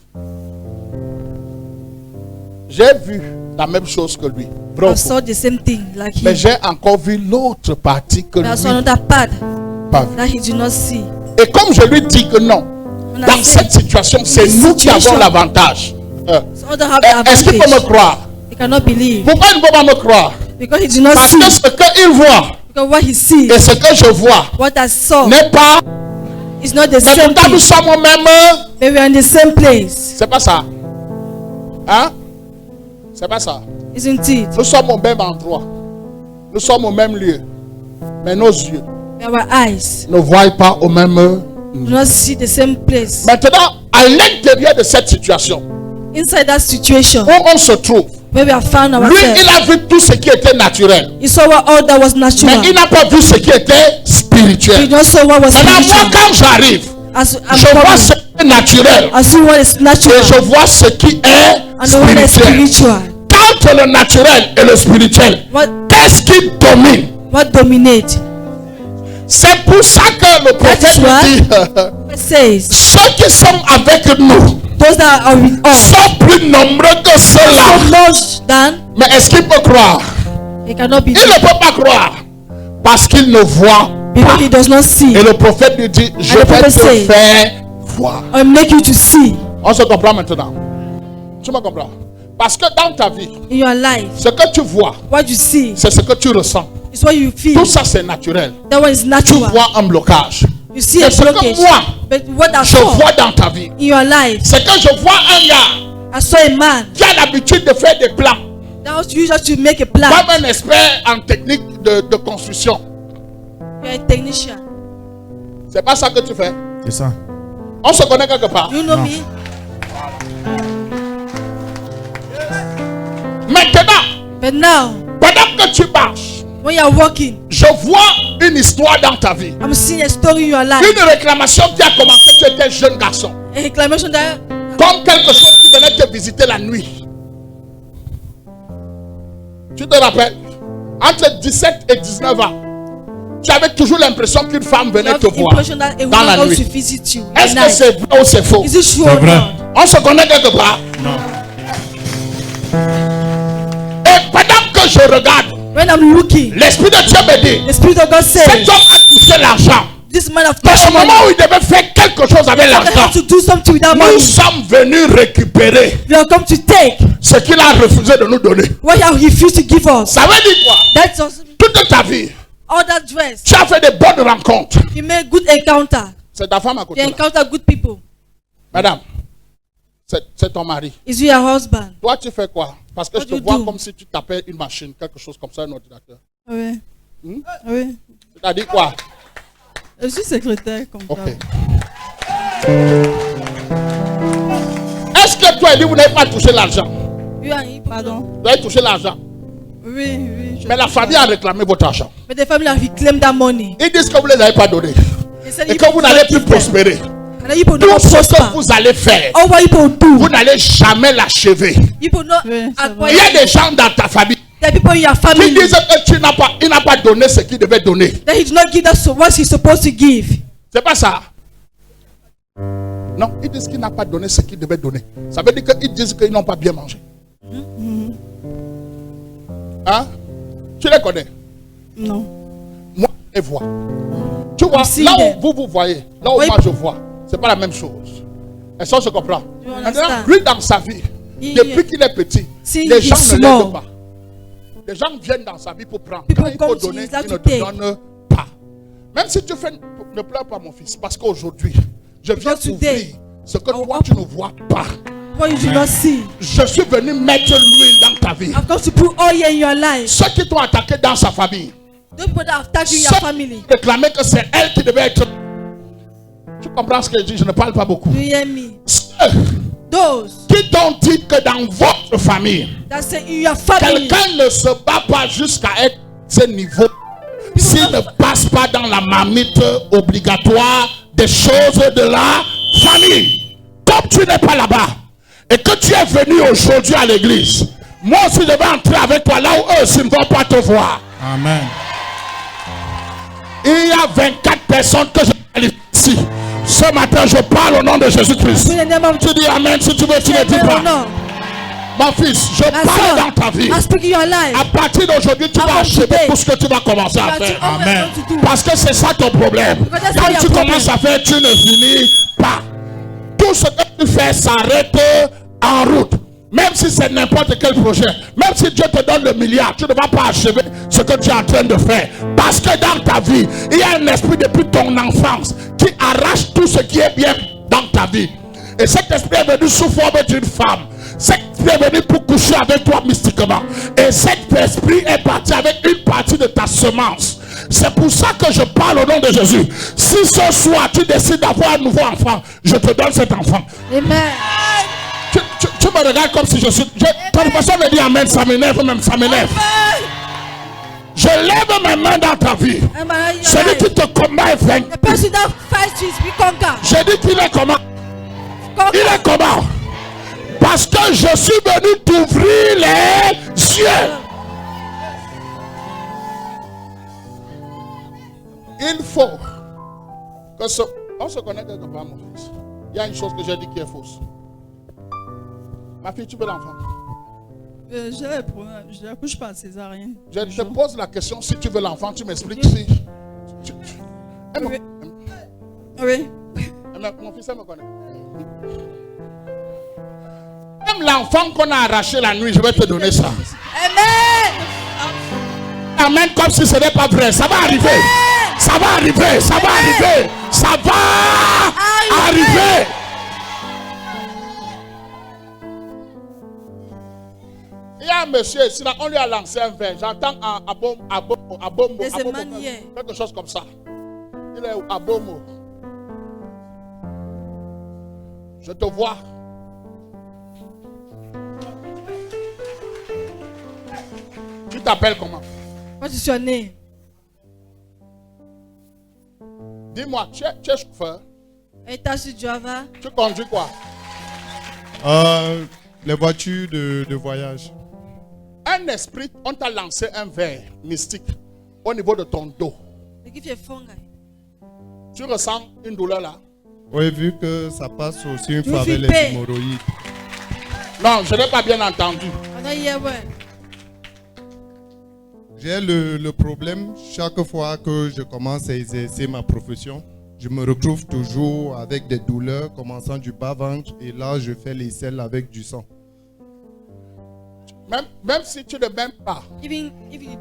j'ai vu la même chose que lui. Vrai ou I faux? saw the same thing like Mais him. j'ai encore vu l'autre partie que But I lui saw another part pas vu. that he did not see. Et comme je lui dis que non, When I dans said, cette situation, c'est this nous qui avons situation- l'avantage. so other have the Est-ce qu'il peut me advantage. croire? He cannot believe Pourquoi il ne peut pas me croire? because he did not Parce see. que ce qu'il voit Because what he sees, et ce que je vois what I saw, n'est pas. is not the Mais same pourtant, nous thing. sommes au même. But we are in the same place, C'est pas ça. Hein? C'est pas ça. isn't it? Nous sommes au même endroit. Nous sommes au même lieu. Mais nos yeux Our eyes ne voient pas au même. do not see the same place. Maintenant, à l'intérieur de cette situation Inside that situation où on se trouve, where we have found lui, ourselves, il a vu tout ce qui était naturel. he saw all that was Mais natural. il n'a pas vu ce qui était He spirituel. did not see what was Maintenant, moi, spiritual. quand j'arrive, As I'm je vois ce coming, qui est naturel I see what is et natural je vois ce qui est and the one that is spirituel. spiritual. Entre le naturel et le spirituel, qu'est-ce qui domine? What dominates? C'est pour ça que le prophète is why- dit It says, ceux qui sont avec nous those that are with us sont plus nombreux que ceux-là. are more than. Mais est-ce qu'il peut croire? He cannot be Il ne peut pas croire parce qu'il ne voit pas. because he does not see. Et le prophète lui dit, je the vais prophet te say- faire voir. I make you to see On se comprend maintenant. Tu me comprends? Parce que dans ta vie, in your life. ce que tu vois, What you see c'est ce que tu ressens. is what you feel. Tout ça, c'est naturel. That one is Tu natural. vois un blocage. You see Mais a ce que blockage. moi, But what I je saw vois dans ta vie, in your life, c'est que je vois un gars I saw a man qui a l'habitude de faire des plans. that was used to make a plan. Comme un expert en technique de construction. You're a technician. C'est pas ça que tu fais. C'est ça. On se connaît quelque part. You know me? Maintenant, But now, pendant que tu marches, when you are walking, je vois une histoire dans ta vie. I'm seeing a story in your life. Une réclamation qui a commencé, tu étais jeune garçon. A reclamation that Comme quelque chose qui venait te visiter la nuit. Tu te rappelles? Entre 17 et 19 ans, tu avais toujours l'impression qu'une femme you venait have te the voir impression that a dans la woman goes to nuit. visit you. Est-ce at que night. c'est vrai ou c'est faux? Is it true C'est or vrai. not? On se connaît quelque part. Et pendant que je regarde, When I'm looking, l'Esprit de Dieu me dit, the Spirit of God cet says, homme a touché l'argent. this man of Dans touched le moment money. où il devait faire quelque chose avec I l'argent, have to do something with that nous money. sommes venus récupérer We are come to take ce qu'il a refusé de nous donner. what he refused to give us. Ça veut dire quoi? That's also Toute ta vie, all that dress. tu as fait de bonnes rencontres. You make good encounter. C'est ta femme à côté. You là. encounter good people. Madame, c'est ton mari. Is you your husband? Toi, tu fais quoi? Parce que What je do te you vois do? comme si tu tapais une machine, quelque chose comme ça, un ordinateur. Oui. Hmm? Oui. C'est-à-dire quoi? Je suis secrétaire comptable. Ok. Est-ce que toi et lui, vous n'avez pas touché l'argent? You are hypocrite. Pardon. Vous avez touché l'argent. Oui, oui. Mais la famille a réclamé votre argent. But the family have reclaimed that money. Ils disent que vous ne les avez pas donnés. They said Et you que vous people n'allez don't plus give them. prospérer. And then you people Tout don't ce que prosper. vous allez faire, All what you people do, vous n'allez jamais l'achever. you people not Oui, c'est acquire. Il y a des gens dans ta famille There are people in your qui family disent que il n'a pas donné ce qu'il devait donner. that he did not give us what he's supposed to give. C'est pas ça. Non, ils disent qu'il n'a pas donné ce qu'il devait donner. Ça veut dire qu'ils disent qu'ils n'ont pas bien mangé. Hein? Tu les connais? Non. Moi, je les vois. Tu vois, là où vous voyez, là où moi je vois, c'est pas la même chose. Est-ce qu'on se comprend? Maintenant, lui dans sa vie, depuis qu'il est petit, les gens ne l'aident pas. Les gens viennent dans sa vie pour prendre. Quand il faut donner, ils ne te donnent pas. Même si tu fais, ne pleure pas mon fils, parce qu'aujourd'hui, je viens t'ouvrir ce que toi tu ne vois pas. Je suis venu mettre l'huile dans ta vie. Ceux qui t'ont attaqué dans sa famille, réclamer que c'est elle qui devait être. Tu comprends ce que je dis? Je ne parle pas beaucoup. Qui t'ont dit que dans votre famille, quelqu'un ne se bat pas jusqu'à être ce niveau s'il ne passe pas dans la marmite obligatoire des choses de la famille. Comme tu n'es pas là-bas et que tu es venu aujourd'hui à l'église, moi aussi je vais entrer avec toi là où eux aussi ne vont pas te voir. Amen. Il y a 24 personnes que je qualifie ici. Ce matin, je parle au nom de Jésus-Christ. Tu dis Amen si tu veux, tu ne dis pas. Mon fils, je parle dans ta vie. À partir d'aujourd'hui, tu vas achever tout ce que tu vas commencer à faire. Amen. Parce que c'est ça ton problème. Quand tu commences à faire, tu ne finis pas. Tout ce que tu fais s'arrête en route. Même si c'est n'importe quel projet, même si Dieu te donne le milliard, tu ne vas pas achever ce que tu es en train de faire. Parce que dans ta vie, il y a un esprit depuis ton enfance qui arrache tout ce qui est bien dans ta vie. Et cet esprit est venu sous forme d'une femme. Cet esprit est venu pour coucher avec toi mystiquement. Et cet esprit est parti avec une partie de ta semence. C'est pour ça que je parle au nom de Jésus. Si ce soir tu décides d'avoir un nouveau enfant, je te donne cet enfant. Amen. Tu me regardes comme si je suis. Quand personne me dit Amen, ça m'énerve même, ça m'énerve. Je lève mes mains dans ta vie. Celui qui te combat est vaincu. Je dis qu'il est comment? Il est comment? Parce que je suis venu t'ouvrir les yeux. Il faut que on se connaît quelque part, mon fils. Il y a une chose que j'ai dit qui est fausse. Ma fille, tu veux l'enfant? Je n'accouche pas césarienne. Je te pose la question, si tu veux l'enfant, tu m'expliques si. Oui. Mon fils, elle me connaît. Même l'enfant qu'on a arraché la nuit, je vais te donner ça. Amen. Amen, comme si ce n'est pas vrai. Ça va arriver. Ça va arriver. Ça va arriver. Ça va arriver. Il y a un monsieur ici, là, on lui a lancé un verre. J'entends à Bomo, quelque chose comme ça. Il est à Bomo. Je te vois. Tu t'appelles comment? Moi, je suis né. Dis-moi, tu es chauffeur? Tu conduis quoi? Les voitures de voyage. Un esprit, on t'a lancé un verre mystique au niveau de ton dos. Tu ressens une douleur là? Oui, vu que ça passe aussi une fois avec les hémorroïdes. Non, je n'ai pas bien entendu. J'ai le problème, chaque fois que je commence à exercer ma profession, je me retrouve toujours avec des douleurs commençant du bas-ventre et là je fais les selles avec du sang. Même si tu ne m'aimes pas,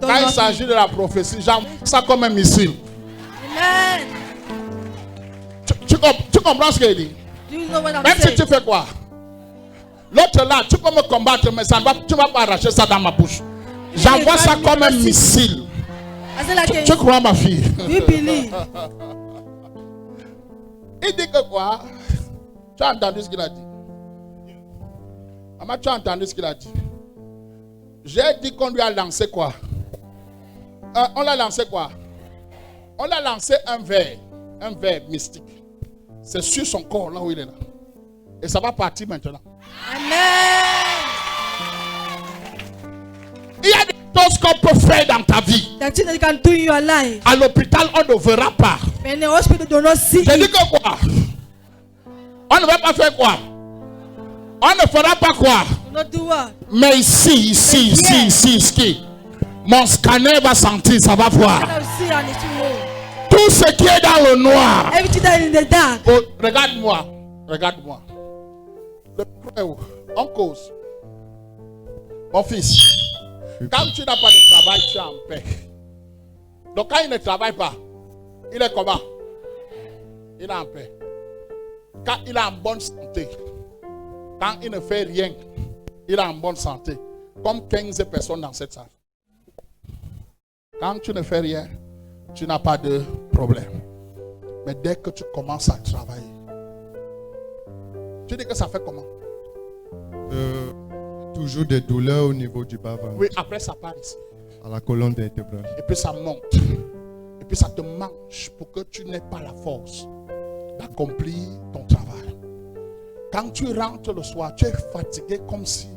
quand il s'agit de la prophétie, j'envoie ça comme un missile. Amen. Tu comprends ce qu'il dit? Même si tu fais quoi? L'autre là, tu peux me combattre, mais ça tu ne vas pas arracher ça dans ma bouche. J'envoie ça comme un missile. Tu crois, ma fille? Il dit que quoi? Tu as entendu ce qu'il a dit? Maman, tu as entendu ce qu'il a dit? J'ai dit qu'on lui a lancé quoi? On l'a lancé quoi? On l'a lancé un verre mystique. C'est sur son corps, là où il est là. Et ça va partir maintenant. Amen. Il y a des choses qu'on peut faire dans ta vie. À l'hôpital, on ne verra pas. J'ai dit que quoi? On On ne va pas faire quoi? On ne fera pas quoi? Do not do what? Mais ici, mon scanner va sentir, ça va voir. Kind of see and it will know. Tout ce qui est dans le noir. Everything that is in the dark. Oh, regarde-moi. Le micro est où? On cause. Mon fils, quand tu n'as pas de travail, tu es en paix. Donc quand il ne travaille pas, il est comment? Il est en paix. Quand il est en bonne santé, quand il ne fait rien, il est en bonne santé. Comme 15 personnes dans cette salle. Quand tu ne fais rien, tu n'as pas de problème. Mais dès que tu commences à travailler, tu dis que ça fait comment? Toujours des douleurs au niveau du bas-ventre. Oui, après ça part ici. À la colonne vertébrale. Et puis ça monte. Et puis ça te mange pour que tu n'aies pas la force d'accomplir ton travail. Quand tu rentres le soir, tu es fatigué comme si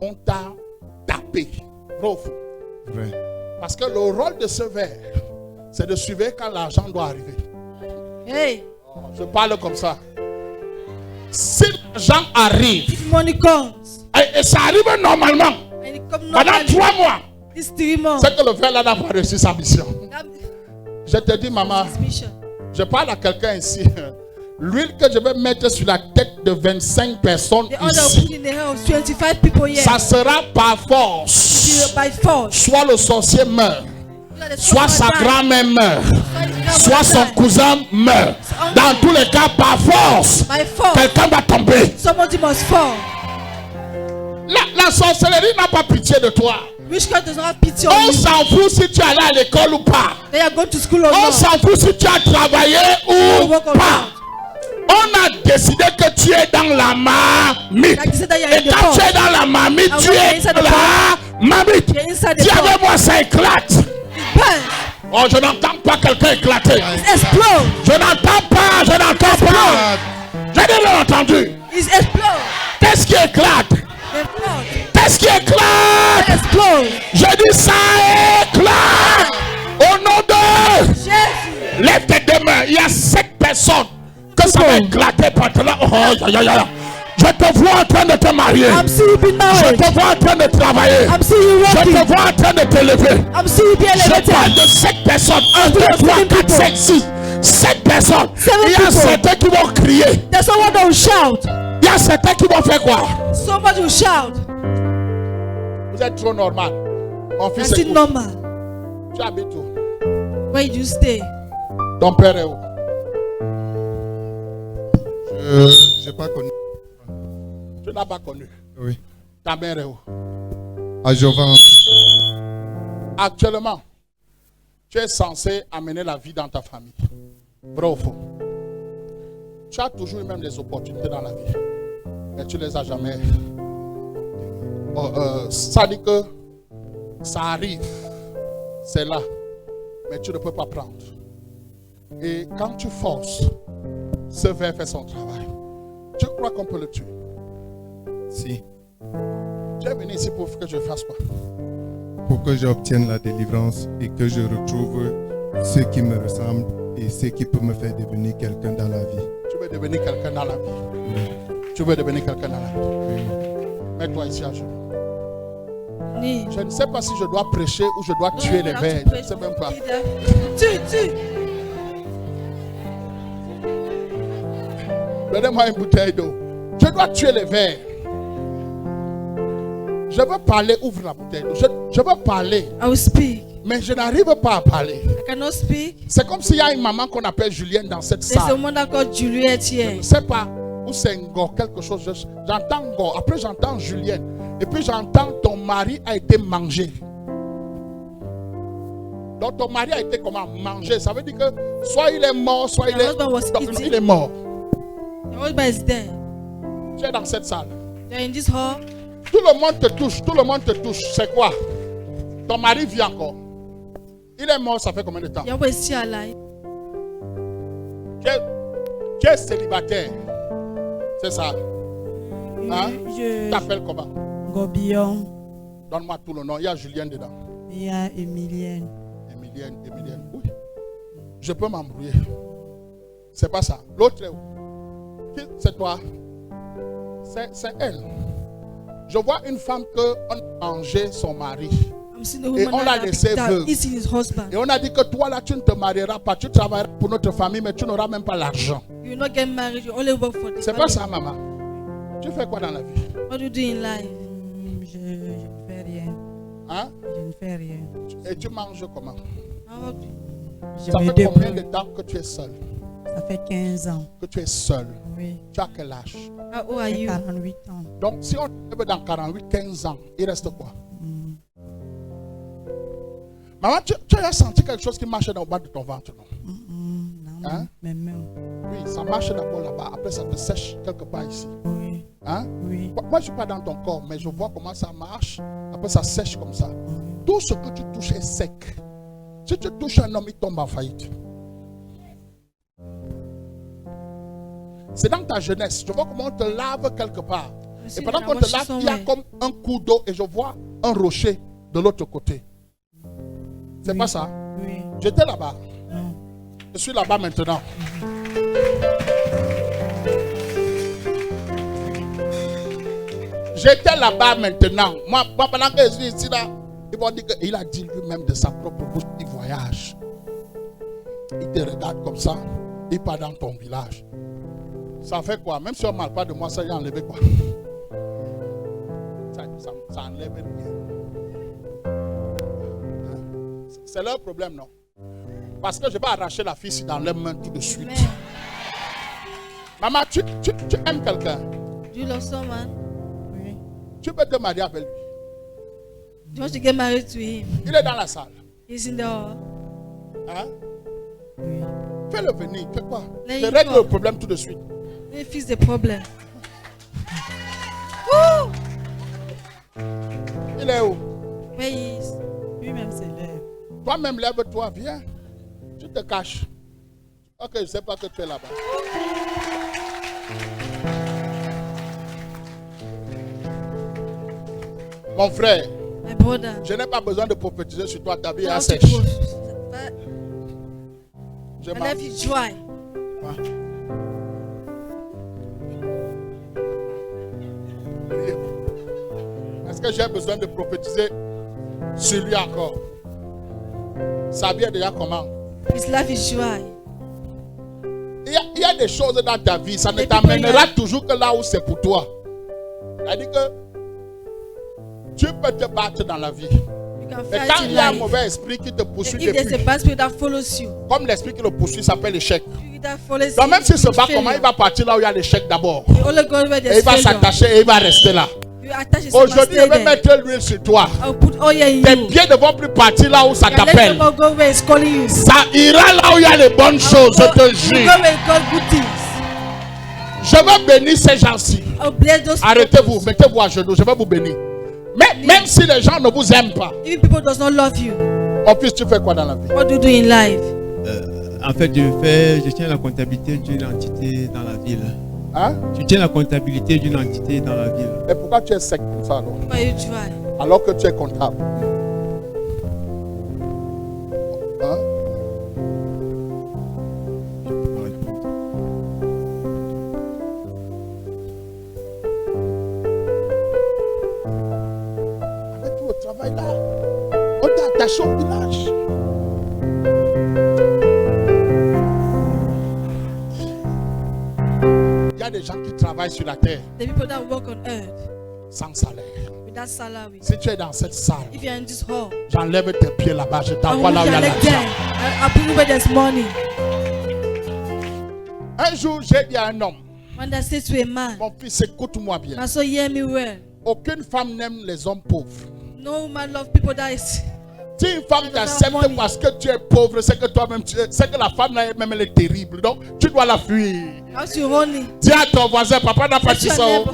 on t'a tapé. Profond. Vrai. Parce que le rôle de ce verre, c'est de suivre quand l'argent doit arriver. Hey, Je parle comme ça. Si l'argent arrive, if money comes et ça arrive normalement, and it comes pendant normally, 3 mois, it's 3 months. c'est que le verre là n'a pas réussi sa mission. That Je te dis, maman, is his mission. je parle à quelqu'un ici. L'huile que je vais mettre sur la tête de 25 personnes The order ici, put in the hand of 25 people here. ça sera par force. By force. Soit le sorcier meurt, Look at the soit sa son grand-mère meurt, soit son die. cousin meurt. Dans tous les cas, par force, By force. quelqu'un va tomber. Somebody must fall. La sorcellerie n'a pas pitié de toi. Witchcraft does not have pity on On you. s'en fout si tu es allé à l'école ou pas. They are going to school or On not. s'en fout si tu as travaillé They ou work or pas. not. On a décidé que tu es dans la marmite. Like you said that you are in Et the quand tu pot. es dans la marmite, And tu when you're es inside dans the la marmite. You're inside the Dis pot. avec moi, ça éclate. It burns. Oh, je n'entends pas quelqu'un éclater. It explodes. Je n'entends pas, je n'entends pas. J'ai déjà entendu. It explodes. Qu'est-ce qui éclate? It explodes. Qu'est-ce qui It éclate? explodes. Je dis ça éclate. Au nom de... Jesus. Lève tes deux mains. Il y a 7 personnes que ça va éclater par là. Oh, je te vois en train de te marier. I'm seeing you being Je married. te vois en train de travailler. I'm seeing you Je working. te vois en train de te lever. I'm seeing you being Je parle elevated. de 7 personnes. 1, 2, 3, 4, 5, 6. 7 personnes. Seven Il y a people. certains qui vont crier. There's someone that will shout. Il y a certains qui vont faire quoi? Somebody will shout. Vous êtes trop normal. Mon fils, That's it écoute. normal. Tu habites où? Where you stay? Ton père est où? Je n'ai pas connu. Tu n'as pas connu. Oui. Ta mère est où? À Jovan. Actuellement, tu es censé amener la vie dans ta famille. Vrai ou faux? Tu as toujours eu même des opportunités dans la vie. Mais tu ne les as jamais. Ça dit que ça arrive. C'est là. Mais tu ne peux pas prendre. Et quand tu forces, ce verre fait son travail. Tu crois qu'on peut le tuer? Si. Tu es venu ici pour que je fasse quoi? Pour que j'obtienne la délivrance et que je retrouve ceux qui me ressemblent et ceux qui peuvent me faire devenir quelqu'un dans la vie. Tu veux devenir quelqu'un dans la vie. Oui. Tu veux devenir quelqu'un dans la vie. Oui. Mets-toi ici à genoux. Ni. Je ne sais pas si je dois prêcher ou je dois tuer les vers. Je ne sais même pas. Tu. Donnez-moi une bouteille d'eau. Je dois tuer les vers. Je veux parler, ouvre la bouteille d'eau. Je veux parler, I will speak. mais je n'arrive pas à parler. I cannot speak. C'est comme s'il y a une maman qu'on appelle Julienne dans cette There's a salle. woman that called Juliet Je here. ne sais pas où c'est Ngo, quelque chose. J'entends Ngo, après j'entends Julienne. Et puis j'entends ton mari a été mangé. Donc ton mari a été comment? Mangé. Ça veut dire que soit il est mort, soit il Your husband was est... Donc, eating. il est mort. Your husband is dead. Tu es dans cette salle. You're in this hall. Tout le monde te touche, tout le monde te touche. C'est quoi? Ton mari vit encore. Il est mort, ça fait combien de temps? Your husband is still alive. Tu es célibataire. C'est ça. Hein? Tu Je t'appelles comment? Gobillon. Donne-moi tout le nom. Il y a Julienne dedans. Il y a Emilienne. Emilienne. Oui. Je peux m'embrouiller. C'est pas ça. L'autre est où? C'est toi. C'est elle. Je vois une femme que on a mangé son mari. Et on l'a laissé veuve. Et on a dit que toi là tu ne te marieras pas, tu travailleras pour notre famille mais tu n'auras même pas l'argent. C'est pas ça maman. Tu fais quoi dans la vie? What do you do in life? Je ne fais rien. Hein? Je ne fais rien. Et tu manges comment? Je Ça me fait combien de débrouille. temps que tu es seul? Ça fait 15 ans. Que tu es seul. Oui. Tu as quel âge? How are J'ai you? 48 ans. Donc si on est dans 48-15 ans, il reste quoi? Maman, tu as senti quelque chose qui marchait dans le bas de ton ventre, non? Non, Hein? mes mains. Oui, ça marche d'abord là-bas, après ça te sèche quelque part ici. Oui. Hein? Oui. Moi, je ne suis pas dans ton corps, mais je vois comment ça marche. Après, ça sèche comme ça. Tout ce que tu touches est sec. Si tu touches un homme, il tombe en faillite. C'est dans ta jeunesse. Je vois comment on te lave quelque part. Et pendant qu'on te lave, il y a comme un coup d'eau et je vois un rocher de l'autre côté. C'est pas ça? Oui. J'étais là-bas. Non. Je suis là-bas maintenant. J'étais là-bas maintenant. Moi, pendant que je suis ici là, ils vont dire qu'il a dit lui-même de sa propre bouche, il voyage. Il te regarde comme ça, il part dans ton village. Ça fait quoi? Même si on ne parle pas de moi, ça y a enlevé quoi? Ça enlève rien. C'est leur problème, non? Parce que je vais arracher la fille dans leurs mains tout de suite. Amen. Maman, tu aimes quelqu'un? Do you love someone? Oui. Tu peux te marier avec lui. Do you want to get married to him? Il est dans la salle. He's in the hall. Hein? Oui. Fais-le venir. Fais quoi? Let Je him règle come. le problème tout de suite. Let me fix the problem. Woo! Il est où? Where he is? Lui-même s'élève. Toi-même, lève-toi, viens. Tu te caches. Ok, je ne sais pas que tu es là-bas. Mon frère, My brother. je n'ai pas besoin de prophétiser sur toi. Ta vie est How to sèche. but Je my m'en- life is dry. Est-ce que j'ai besoin de prophétiser sur lui encore? Sa vie est déjà comment? His life is dry. Il y a des choses dans ta vie, ça ne Les people, t'amènera toujours que là où c'est pour toi. C'est-à-dire que tu peux te battre dans la vie. You can Mais fight quand il y a un in life. mauvais esprit qui te poursuit If there's a depuis, bad spirit that follows you, comme l'esprit qui le poursuit s'appelle l'échec. spirit that follows Donc you, même s'il se it's bat, failure. comment il va partir là où il y a l'échec d'abord? You only go where Et there's il va failure. s'attacher et il va rester là. You attach yourself and Aujourd'hui, je stay vais there. mettre l'huile sur toi. I'll put oil in Tes you. pieds ne vont plus partir là où ça And let t'appelle. them go where it's calling you. Ça ira là où il y a les bonnes choses, je te You jure. go where God good things. Je vais bénir ces gens-ci. I'll bless those Arrêtez-vous, people. mettez-vous à genoux, je vais vous bénir. Mais même si les gens ne vous aiment pas, Even people does not love you. mon fils, tu fais quoi dans la vie? What do you do in life? En fait, je tiens la comptabilité d'une entité dans la ville. Hein? Je tiens la comptabilité d'une entité dans la ville. Et pourquoi tu es sec comme ça alors? Why you dry? Alors que tu es comptable. Hein? Avec tout le travail là, on t'a attaché au village. Il y a des gens qui travaillent sur la terre The people that work on earth sans salaire. without salary. Si tu es dans cette salle, If you're in this hall, j'enlève tes pieds là-bas, je I t'envoie will là où il y a leg l'argent. there. I'll put you where there's money. Un jour, j'ai dit à un homme, When I say to a man, mon fils, écoute-moi bien. now so hear me well. Aucune femme n'aime les hommes pauvres. No woman love people that is. Si une femme Money. t'accepte parce que tu es pauvre, c'est que toi-même, c'est que la femme là même elle est terrible. Donc, tu dois la fuir. How to honey. Dis à ton voisin, papa n'a pas dit Let ça. your Oh. neighbor.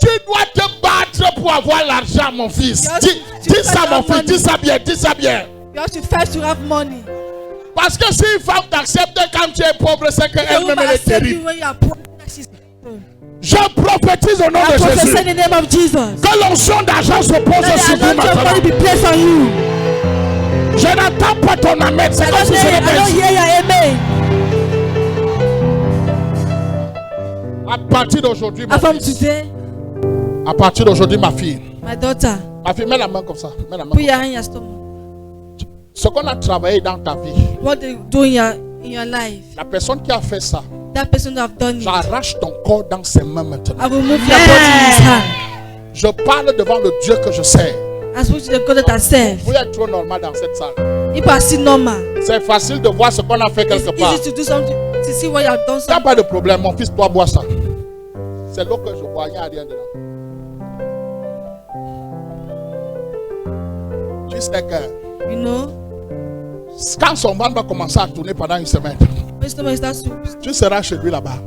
Tu dois te battre pour avoir l'argent, mon fils. Yes, Dis tu ça, dois mon fils, money. dis ça bien, dis ça bien. You have to fight to have money. Parce que si une femme t'accepte quand tu es pauvre, c'est The qu'elle-même woman elle est accept you terrible. when you are poor. She's- Je prophétise au nom I de prophesy Jésus in the name of Jesus. que l'onction d'argent se pose Let sur the vous anointing of money maintenant. be placed on you. Je n'entends pas ton amen, c'est I comme don't si hear, c'était I don't hear your amen. À partir d'aujourd'hui, ma From fille. today, À partir d'aujourd'hui, ma fille. my daughter, Ma fille, mets la main comme ça. Mets la main put comme your ça. hand in your stomach. Ce qu'on a travaillé dans ta vie, What they do in your life, la personne qui a fait ça, that person have done it. j'arrache ton corps dans ses mains maintenant. I will move your body in his hand. Je parle devant le Dieu que je sais. I speak to the God that I serve. Vous êtes trop normal dans cette salle. People are still normal. C'est facile de voir ce qu'on a fait It's quelque part. easy to do something, to see what you have done. Il n'y a pas de problème, mon fils, toi, bois ça. C'est l'eau que je bois, il n'y a rien dedans. Tu sais que You know, quand son ventre va commencer à tourner pendant une semaine, when stomach starts to, tu seras chez lui là-bas.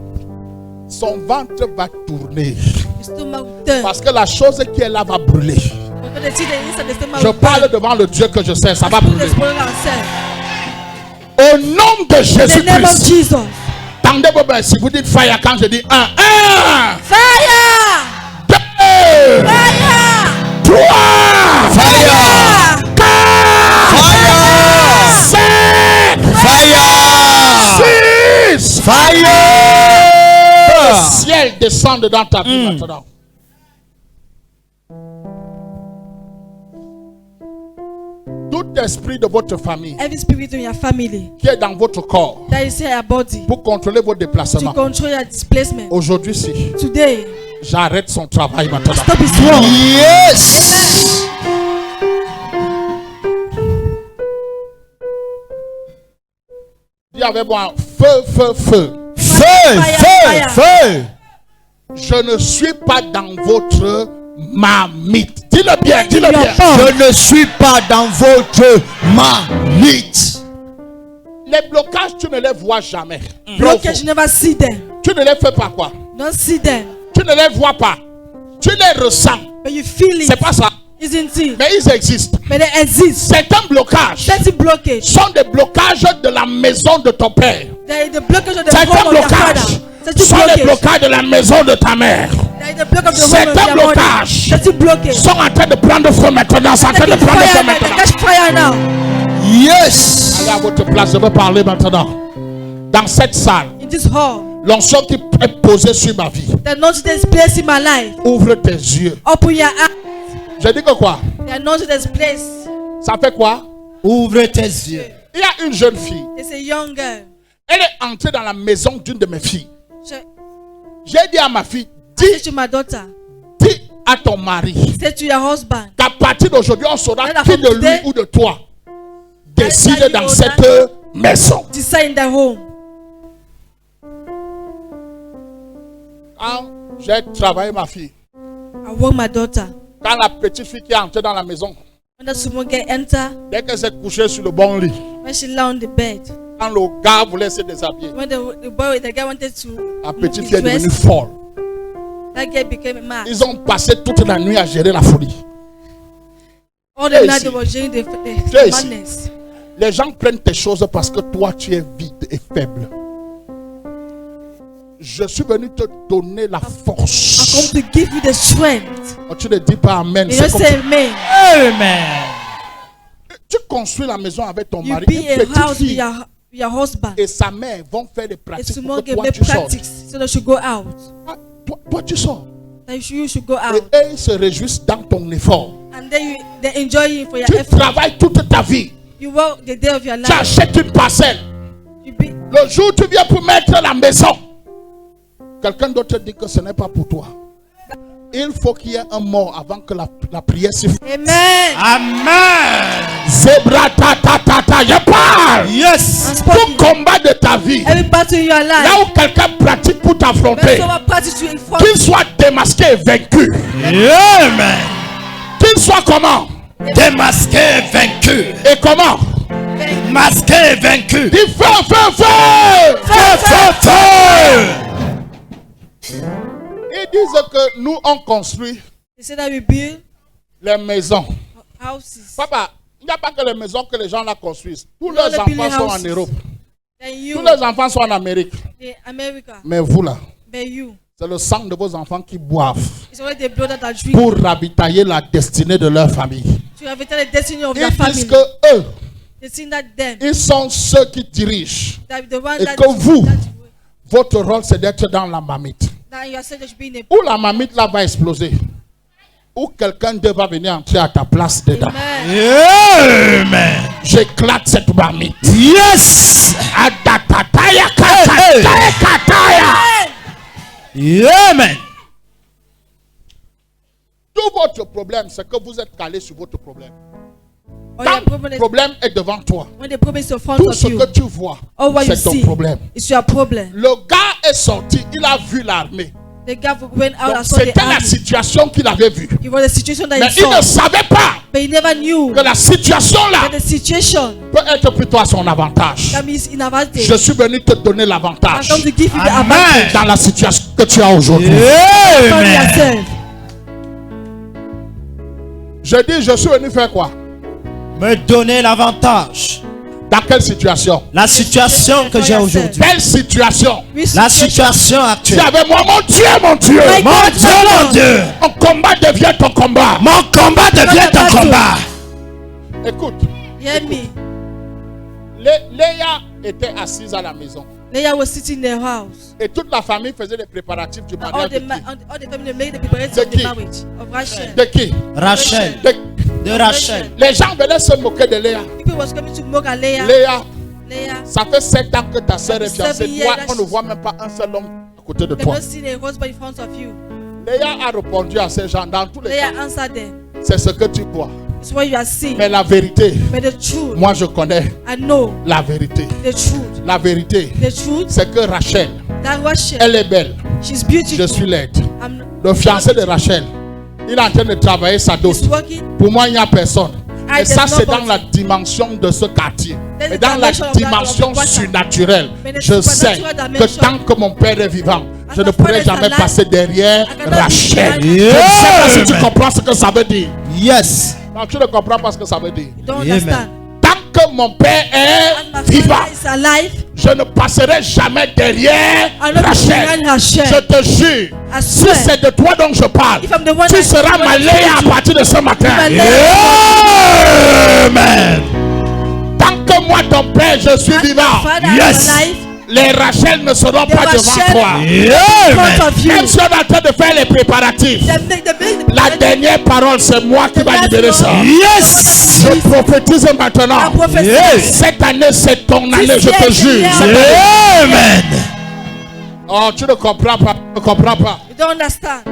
Son ventre va tourner. the stomach will turn. Parce que la chose qui est là va brûler. But they see the inside the stomach Je will parle burn. devant le Dieu que je sais, ça va Put brûler. the spoil ourselves. Au nom de In the name of Jésus-Christ. Jesus. Tendez vos mains. Si vous dites fire quand je dis 1, 1, Fire! 2, Fire! 3, Fire! 4, 5, Fire! 6. Fire! Le ciel descend dans ta vie maintenant. Tout esprit de votre famille Every spirit in your family qui est dans votre corps that is in your body pour contrôler vos to déplacements. control your displacement. Aujourd'hui-ci, Today, j'arrête son travail maintenant. stop his work. Yes! Dis avec moi, feu, feu, feu. Feu! Fire, Feu! Feu! Je ne suis pas dans votre marmite. Dis-le bien, dis-le bien. Je ne suis pas dans votre marmite. Les blocages, tu ne les vois jamais. Blockage, you never see them. Tu ne les fais pas quoi? Don't see them. Tu ne les vois pas. Tu les ressens. But you feel it. C'est pas ça. Isn't it? Mais ils existent. But they exist. Certains blocages That's a blockage. sont des blocages de la maison de ton père. There is the blockage of the Certains home of your blocages father. That's a sont des blockage. blocages de la maison de ta mère. There is the block of the home of Certains your mother. blocages That's a blockage. sont en train de prendre feu maintenant. C'est en train de Catch prendre feu fire now. maintenant. Catch fire now. Yes! Allez à votre place, je veux parler maintenant. Dans cette salle, In this hall, l'onction qui est posée sur ma vie. the anointing that is placed in my life. Ouvre tes yeux. Open your eyes. Je dis que quoi? The anointing that is placed. Ça fait quoi? Ouvre tes yeux. Il y a une jeune fille. It's a young girl. Elle est entrée dans la maison d'une de mes filles. She J'ai dit à ma fille, said to my daughter, dis à ton mari say to your husband, qu'à partir d'aujourd'hui, on saura Là, qui de lui today, ou de toi décide that dans you cette know maison. decide in the home. Quand j'ai travaillé ma fille, I work my daughter. quand la petite fille qui est entrée dans la maison, When the small girl enter, dès qu'elle s'est couchée sur le bon lit, when she lay on the bed, quand le gars voulait se déshabiller, when the guy wanted to la move petite his fille est devenue dress, folle. that girl became mad. Ils ont passé toute la nuit à gérer la folie. All Viens the night ici. they were sharing the Viens ici. madness. Les gens prennent tes choses parce que toi tu es vide et faible. Je suis venu te donner la I force. come to give you the strength. Oh, tu ne dis pas amen. You C'est don't comme say ça. amen. Amen. Tu construis la maison avec ton You mari, be une a petite house with fille your husband. et sa mère vont faire des A pratiques small pour que girl toi make tu sortes. practice so that you go out. Ah, toi tu sors. That you should go Et out. eux ils se réjouissent dans ton effort. And then they enjoy you for your Tu effort. travailles toute ta vie. You work the day of your Tu life. achètes une parcelle. You be, Le jour où tu viens pour mettre la maison, quelqu'un d'autre dit que ce n'est pas pour toi. Il faut qu'il y ait un mort avant que la prière se fasse. amen. Amen. Zebra ta ta ta ta, je parle. Yes. Tout combat de ta vie, Every battle in your là life. où quelqu'un pratique pour When t'affronter, someone practice to inform qu'il soit démasqué et vaincu. Amen. Qu'il soit comment? Démasqué, vaincu. Et comment? Masqué, vaincu. Dis feu, feu, feu! Feu, feu, feu. Ils disent que nous on construit They say that we build les maisons. houses. Papa, il n'y a pas que les maisons que les gens là construisent. Tous No, leurs they build enfants sont en houses. Europe. Then Tous you, les enfants sont en Amérique. the America, Mais vous là, but you. c'est le sang de vos enfants qui boivent It's already the blood that are drinking. pour ravitailler la destinée de leur famille. To have the destiny of Ils your disent family. que eux, They think that them, ils sont ceux qui dirigent. that the one Et that, que vous, that, votre rôle c'est d'être dans la marmite. Now you are saying there should be in a Où la mamite là va exploser. Où quelqu'un d'autre va venir entrer à ta place dedans. Amen. Amen. J'éclate cette mamite. Yes. Adatataya kataya kataya. Amen. Tout votre problème, c'est que vous êtes calé sur votre problème. All Quand your problem le is, problème est devant toi, when the problem is in front tout of ce you, que tu vois, all what you c'est ton see problème. is your problem. Le gars est sorti, il a vu l'armée. The guy went out Donc and saw the c'était la army. situation qu'il avait vue. It was the situation that Mais he il saw, ne savait pas but he never knew que la situation là that the situation peut être plutôt à son avantage. that means in advantage. Je suis venu te donner I'm l'avantage come to give you the Amen. advantage. dans la situation que tu as aujourd'hui. Find Amen. yourself. Je dis, je suis venu faire quoi? Me donner l'avantage. Dans quelle situation? La situation que j'ai aujourd'hui. Quelle situation? Which La situation? situation Tu es actuelle. avec moi, mon Dieu, mon Dieu. My Mon God, Dieu, my mon God. Dieu. Mon combat devient ton combat. Mon combat devient ton combat. Écoute, Hear me. Léa était assise à la maison. Leah was sitting in the house. Et toute la famille faisait les préparatifs du And mariage de qui? all the family made the preparation of De qui? the marriage of Rachel. De qui? Rachel. De- De Rachel. Les gens venaient se moquer de Léa. People was coming to mock at Leah. Léa, Leah. ça fait 7 ans que ta sœur est Ça fait fiancée. 7 Toi, years. on ne voit même pas un seul homme à côté de They've toi. not seen a husband in front of you. Léa a répondu à ces gens dans tous les Leah cas. answered them. C'est ce que tu vois. It's what you are seeing. Mais la vérité, But the truth, moi je connais I know la vérité. the truth. La vérité, The truth c'est que Rachel, that Rachel, elle est belle. she's Je beautiful. suis laide. I'm Le fiancé de Rachel, il est en train de travailler sa dot. He's working. Pour moi, il n'y a personne. I Et ça, there's c'est dans nobody. la dimension de ce quartier. There's Et a dans la dimension of dimension that- of the surnaturelle, Mais the je sais supernatural que dimension- tant que mon père est vivant, je As ne my pourrai father is jamais alive, passer derrière I cannot Rachel. be Je Yeah. ne sais pas si tu comprends ce que ça veut dire. Yes. Non, tu ne comprends pas ce que ça veut dire. You don't Amen. understand. Tant que mon père As est my vivant, father is alive, je ne passerai jamais derrière I will not be Rachel. behind Rachel. Je te jure, I si swear. c'est de toi dont je parle, If I'm the one tu that- seras ma Léa à partir de ce matin. My Leah. Amen. Tant que moi, ton père, je suis As my vivant, father Yes. is alive, les Rachel ne seront The pas devant Rachel- toi. in Amen. front of you. Même si on est en train de faire les préparatifs, la dernière parole, c'est moi qui va libérer ça. Yes. Je prophétise I maintenant. prophesy. Yes. Cette année, c'est ton année, je te year, jure. yeah. Cette année. Amen. Oh, tu ne comprends pas. Tu ne comprends pas. You don't understand.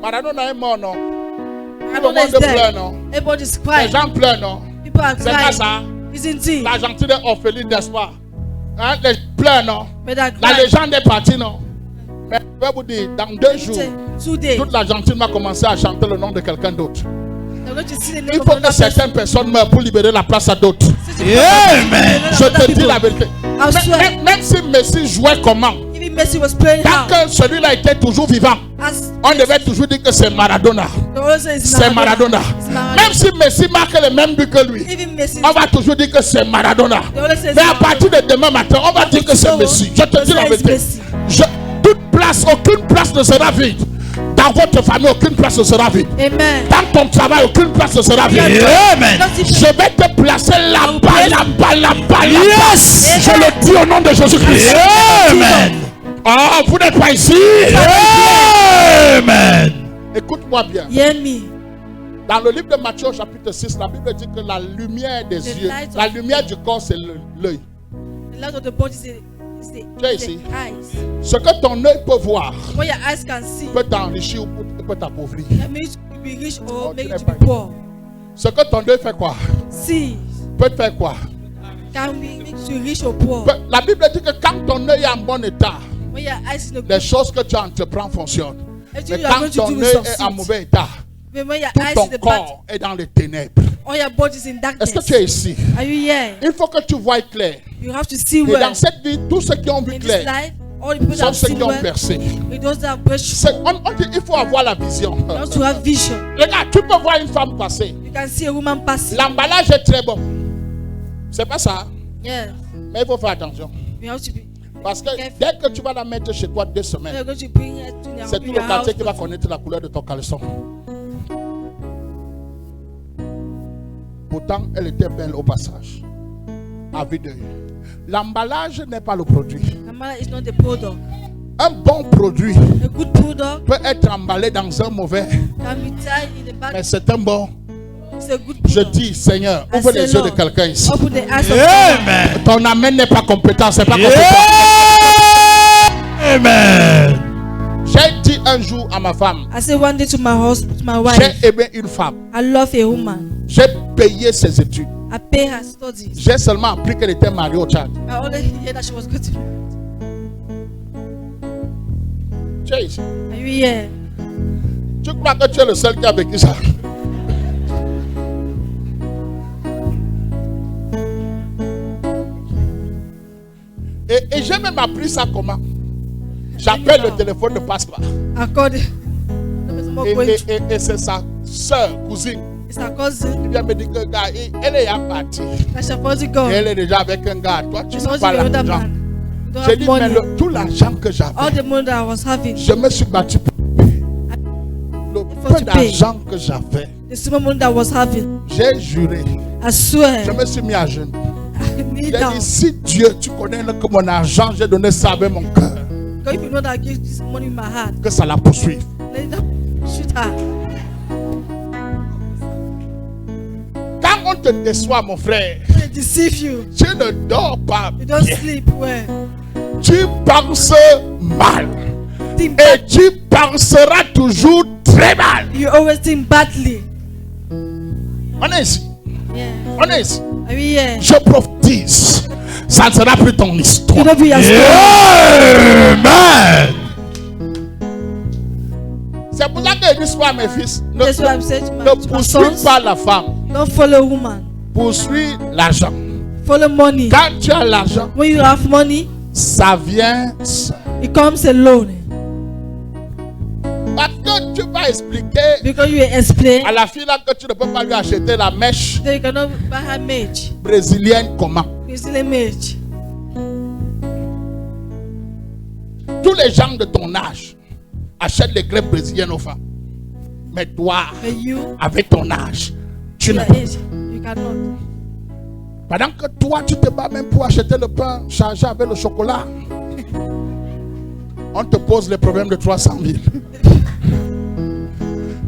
Maradona est mort, non? I Tout don't le monde pleure, understand. non? Everybody's Les crying. gens pleurent, non? People are C'est pas crying. ça. Isn't it? L'Argentine est orpheline, n'est-ce pas? Hein? Les pleurent, non? But they're La crying. légende est partie, non? Mais je vais vous dire, dans 2 jours, Today, toute l'Argentine va commencer à chanter le nom de quelqu'un d'autre. they're going to see the Il name of faut another que certaines personnes meurent pour libérer la place à d'autres. Amen. Je te dis la vérité. I swear. Même si Messi jouait comment, Even Messi was playing tant out. que celui-là était toujours vivant, As on devait toujours dire que c'est Maradona. the also is C'est Maradona. It's Maradona. Même si Messi marque le même but que lui, Even Messi. on va toujours dire que c'est Maradona. The also is Mais à partir de demain matin, on va dire que c'est Messi. Je te dis la vérité. Aucune place ne sera vide. Dans votre famille, aucune place ne sera vide. Amen. Dans ton travail, aucune place ne sera vide. Amen. Not even- Je vais te placer là-bas, là-bas, là-bas, là-bas. Yes. Je le dis au nom de Jésus-Christ. Amen. Oh, vous n'êtes pas ici. Amen. Écoute-moi bien. Hear me. Dans le livre de Matthieu, au chapitre 6, la Bible dit que la lumière des The yeux, light of la lumière du corps, c'est l'œil. The light of the body is Tu es the ici. eyes. Ce que ton œil peut voir What your eyes can see. peut t'enrichir ou peut t'appauvrir. That makes you to be rich or Oh, make tu you n'es to pas be poor. Ce que ton œil fait quoi? See, Peut te faire quoi? can be make you rich or poor. La Bible dit que quand ton œil est en bon état, When your eyes in the les choses que tu entreprends fonctionnent. everything Mais you are quand going to do ton will œil est en succeed. mauvais état, But when your tout eyes ton in the bad, corps est dans les ténèbres. all your body is in Est-ce darkness. que tu es ici? Are you here? Il faut que tu vois clair. You have to see Et well. dans cette vie, tous ceux qui ont vu In this clair life, all the people that sont have ceux seen qui ont well, percé. it those that have breakthrough. On dit il faut avoir la vision. You have to have vision. Regarde, tu peux voir une femme passer. You can see a woman passing. L'emballage est très bon. C'est pas ça. Yes. Mais il faut faire attention. You have to be. Parce que dès que tu vas la mettre chez toi 2 semaines, You're going to bring her to your, c'est tout in le your quartier house. qui va connaître la couleur de ton caleçon. Pourtant, elle était belle au passage. À vue d'œil. L'emballage n'est pas le produit. Amala is not the product. Un bon produit A good product peut être emballé dans un mauvais, can be tied in the back. mais c'est un bon. It's a good Je product. dis, Seigneur, I ouvre say, les yeux de Lord, quelqu'un ici. open the eyes of Amen. Ton amen n'est pas compétent, c'est pas compétent. Amen. J'ai dit un jour à ma femme, I say one day to my husband, to my wife, j'ai aimé une femme. I love a woman. J'ai payé ses études. I pay her studies. J'ai seulement appris qu'elle était mariée au Tchad. I only hear that she was going to. Tu es ici. Are you here? Tu crois que tu es le seul qui a vécu ça? Et j'ai même appris ça comment? J'appelle, le téléphone ne passe pas. I called. Et c'est sa soeur, cousine, It's her cousin. qui vient me dire que gars, elle est partie. That's your party Et girl. elle est déjà avec un gars. Toi, tu She's n'as also pas with another l'argent. man. You don't J'ai have dit, mais money. tout l'argent que All j'avais, the money that I was having, je me suis battu pour le For peu to pay. d'argent que j'avais. the small money that I was having, J'ai juré. I swear, Je me suis mis à genoux. I kneel J'ai down. dit, si Dieu, tu connais que mon argent, j'ai donné ça avec mon cœur, God, if you know that I give this money in my heart, que ça la poursuive. let it shoot her. Quand on te déçoit, mon frère, They deceive you. tu ne dors pas You don't bien. sleep well. Tu penses mal. Think Et bad. tu penseras toujours très mal. You always think badly. On est ici. Yeah. On est ici. Are we here? Je prophétise. Ça ne sera plus ton You histoire. don't be your story. Amen. C'est pour ça que je dis à mes fils, ne, That's what I'm saying to ne my poursuis sons. pas la femme. Don't follow woman. Poursuis l'argent. Follow money. Quand tu as l'argent, When you have money, ça vient seul. it comes alone. Parce que tu vas expliquer Because you explain, à la fille là que tu ne peux pas lui acheter la mèche then you cannot buy her mage. brésilienne comment. Brazilian mage. Tous les gens de ton âge achètent les crêpes brésiliennes aux femmes. Mais toi, But you, avec ton âge, tu ne your peux. age, you cannot. Pendant que toi, tu te bats même pour acheter le pain chargé avec le chocolat, on te pose les problèmes de 300 000.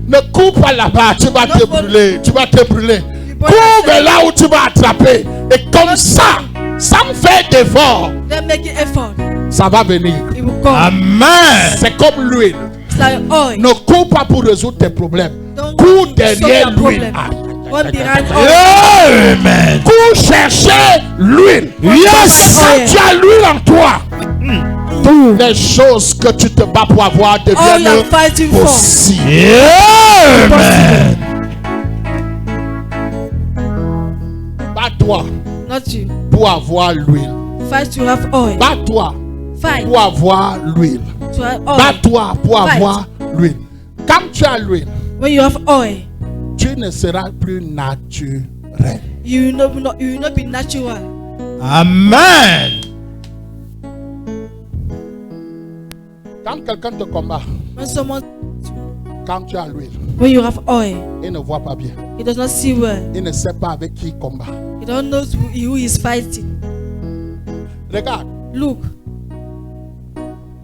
Ne coupe pas là-bas, tu vas te brûler, tu vas te brûler. Couvre là où tu vas attraper. Et comme ça, sans faire d'effort, Then make an effort. ça va venir. It will come. Amen. C'est comme l'huile. It's like oil. Ne cours pas pour résoudre tes problèmes. Don't Cours solve derrière your l'huile. problem. One behind oil. Amen. Cours chercher l'huile. Yes. Quand tu as l'huile en toi, toutes les choses que tu te bats pour avoir All you're deviennent fighting for. possibles. Amen. Bats-toi Not you. pour avoir l'huile. Fight to have oil. Bats-toi Fight pour avoir l'huile. to have oil. Bats-toi pour Fight. avoir l'huile. Quand tu as l'huile, When you have oil, tu ne seras plus naturel. you will not be natural. Amen. Quand quelqu'un te combat, When someone, quand tu as l'huile, when you have oil, il ne voit pas bien. he does not see well. Il ne sait pas avec qui il combat. He don't know who he is fighting. Regarde, Look,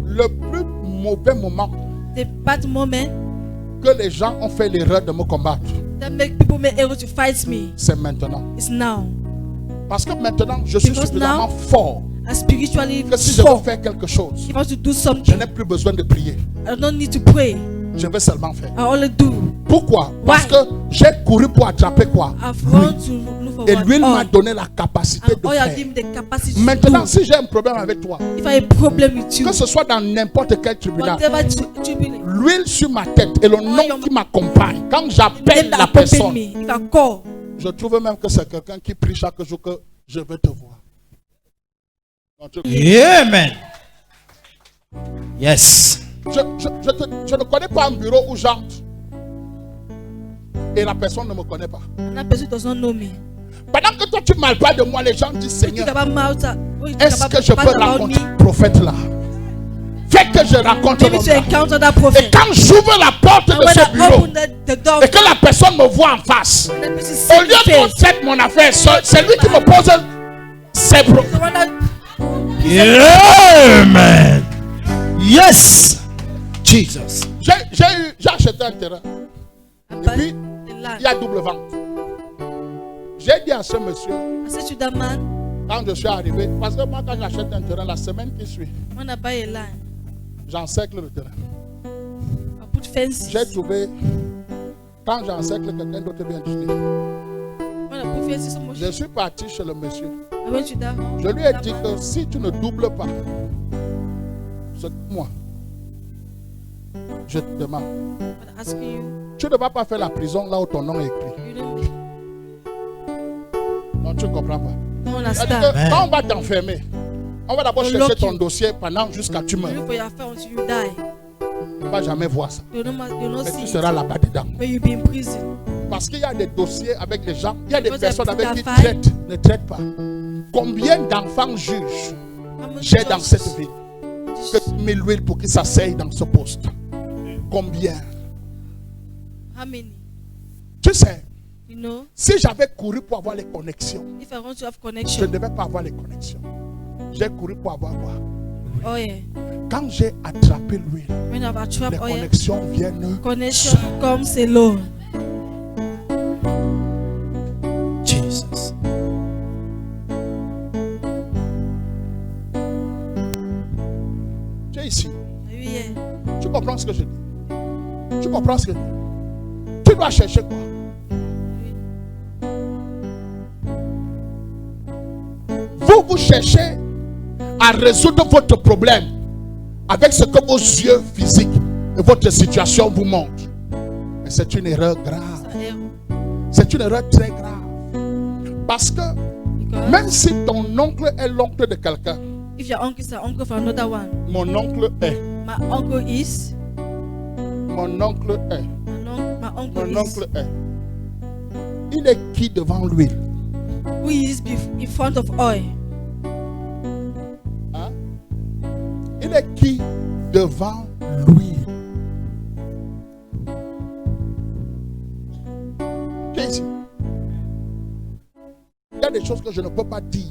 le plus mauvais moment the bad moment que les gens ont fait l'erreur de me combattre, that make people may able to fight me c'est maintenant. is now. Parce que maintenant, je suis Because suffisamment now- fort And spiritually, que si je veux for faire quelque chose, if I want to do je something, n'ai plus besoin de prier. I don't need to pray. Je vais seulement faire. I only do. Pourquoi? Parce Why? que j'ai couru pour attraper quoi? I've L'huile. run to look for Et what l'huile m'a oil. donné la capacité And de oil faire. give me the capacity to Maintenant, do. si j'ai un problème avec toi, If I have a problem with you, que ce soit dans n'importe quel tribunal, whatever tribunal, l'huile sur ma tête et le nom qui m'accompagne, quand j'appelle name la that accompany personne, me, you can call. je trouve même que c'est quelqu'un qui prie chaque jour que je vais te voir. Donc, Amen. Yes. je ne connais pas un bureau où j'entre et la personne ne me connaît pas. And that person does not know me. Pendant que toi tu ne parles pas de moi, les gens disent When you Seigneur, think about Malta, when you think est-ce que je about peux about rencontrer me, le prophète là? Fais que je rencontre maybe l'homme to là. encounter that Et prophet. quand j'ouvre la porte And de when ce I bureau open the door, et que la personne me voit en face, that person au see lieu me qu'on face. traite mon affaire, c'est lui qui me pose ses problèmes. The one that Amen. Yes. Jesus. J'ai acheté un terrain. I Et buy puis, the il land. y a double vente. J'ai dit à ce monsieur, I said to that man, quand je suis arrivé, parce que moi, quand j'achète un terrain, la semaine qui suit, when I buy a land, j'encercle le terrain. I put fences. J'ai trouvé, quand j'encercle, quelqu'un d'autre vient acheter. When I put fences, someone Je suis parti chez le monsieur. I went to that. Je lui ai that dit man. que si tu ne doubles pas, c'est moi. Je te demande. I'm asking you, Tu ne vas pas faire la prison là où ton nom est écrit. you don't Non, tu ne comprends pas. C'est-à-dire understand. que quand on va t'enfermer, on va d'abord On chercher lock ton you. dossier pendant jusqu'à tu You meurs. look for your affair until you die. Tu ne vas jamais voir ça. You don't Mais see tu it. seras là-bas dedans. When you be in prison. Parce qu'il y a des dossiers avec les gens, il y a des Because personnes I put avec qui that file. ne traitent pas. Combien d'enfants juges How many j'ai dans judges cette ville this- que tu mets l'huile pour qu'ils s'asseyent dans ce poste? Combien? How many? Tu sais, You know, si j'avais couru pour avoir les connexions, if I want to have je ne connection. devais pas avoir les connexions. J'ai couru pour avoir quoi? Oh yeah. Quand j'ai attrapé l'huile, When I've les attracted oil, connexions viennent. connection comes alone. Jesus. Tu es ici. Are you here? Tu comprends ce que je dis? Tu comprends ce que je dis? Tu dois chercher quoi? Vous cherchez à résoudre votre problème avec ce que vos yeux physiques et votre situation vous montrent. Mais c'est une erreur grave. It's an error. C'est une erreur très grave. Parce que Because même si ton oncle est l'oncle de quelqu'un, if your uncle is an uncle for another one, mon oncle est, my uncle is, mon oncle est, my uncle mon is, oncle est. Il est qui devant l'huile? who is in front of oil? Hein? Il est qui devant l'huile? Qui est ici? Il y a des choses que je ne peux pas dire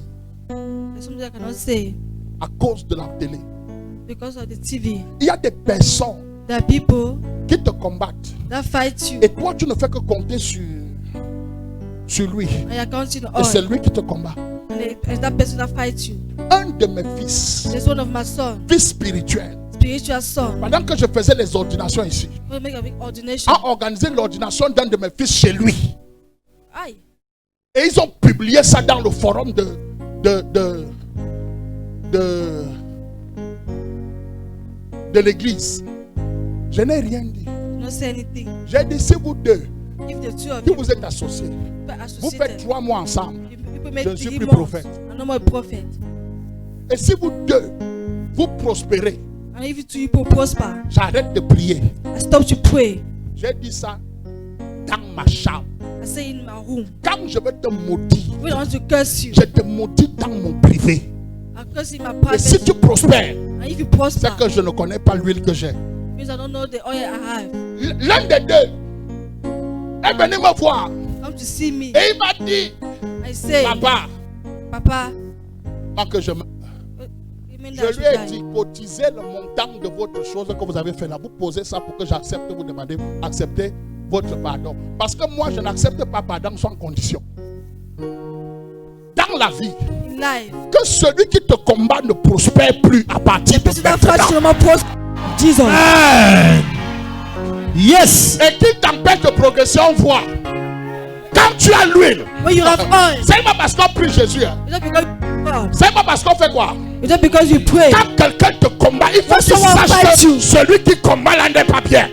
There's something I cannot say à cause de la télé. because of the TV. Il y a des personnes There are people qui te combattent. that fight you Et toi, tu ne fais que compter sur lui. and you're counting Et c'est oil. lui qui te combat. And that person that fights you. Un de mes fils, There's one of my son, fils spirituel, spiritual son. pendant que je faisais les ordinations ici, We make a big ordination. a organisé l'ordination d'un de mes fils chez lui. Aye. Et ils ont publié ça dans le forum de l'église. Je n'ai rien dit. Not say anything. J'ai dit, si vous deux, If the two of si you vous êtes associés, people vous faites associated, 3 mois ensemble. people Je make ne suis 3 plus months. prophète. I'm no more a prophet. Et si vous deux, vous prospérez, And if you two people prosper, j'arrête de prier. I stop to pray. J'ai dit ça dans ma chambre. I say in my room. Quand je vais te maudire, When I want to curse you, je te maudis dans mon privé. I curse in my Et si private. tu prospères, And if you prosper, c'est que je ne connais pas l'huile que j'ai. means I don't know the oil I have. L'un des deux est venu me voir Come to see me. et il m'a dit, I say, papa, Papa, avant que je me... you mean Je that I lui ai should dit, die? cotisez le montant de votre chose que vous avez fait là. Vous posez ça pour que j'accepte, vous demandez, acceptez votre pardon. Parce que moi, je n'accepte pas pardon sans condition. Dans la vie, In life, que celui qui te combat ne prospère plus à partir the de person that fights you maintenant. no more prosper. Jesus. Yes. Et qui t'empêche de progression, voit. Quand tu as l'huile, When you have oil, c'est pas parce qu'on prie Jésus. Hein. it's not because you God. C'est pas parce qu'on fait quoi. It's not because you pray. Quand quelqu'un te combat, il faut When qu'il someone sache fights que you. celui qui combat là n'est pas bien.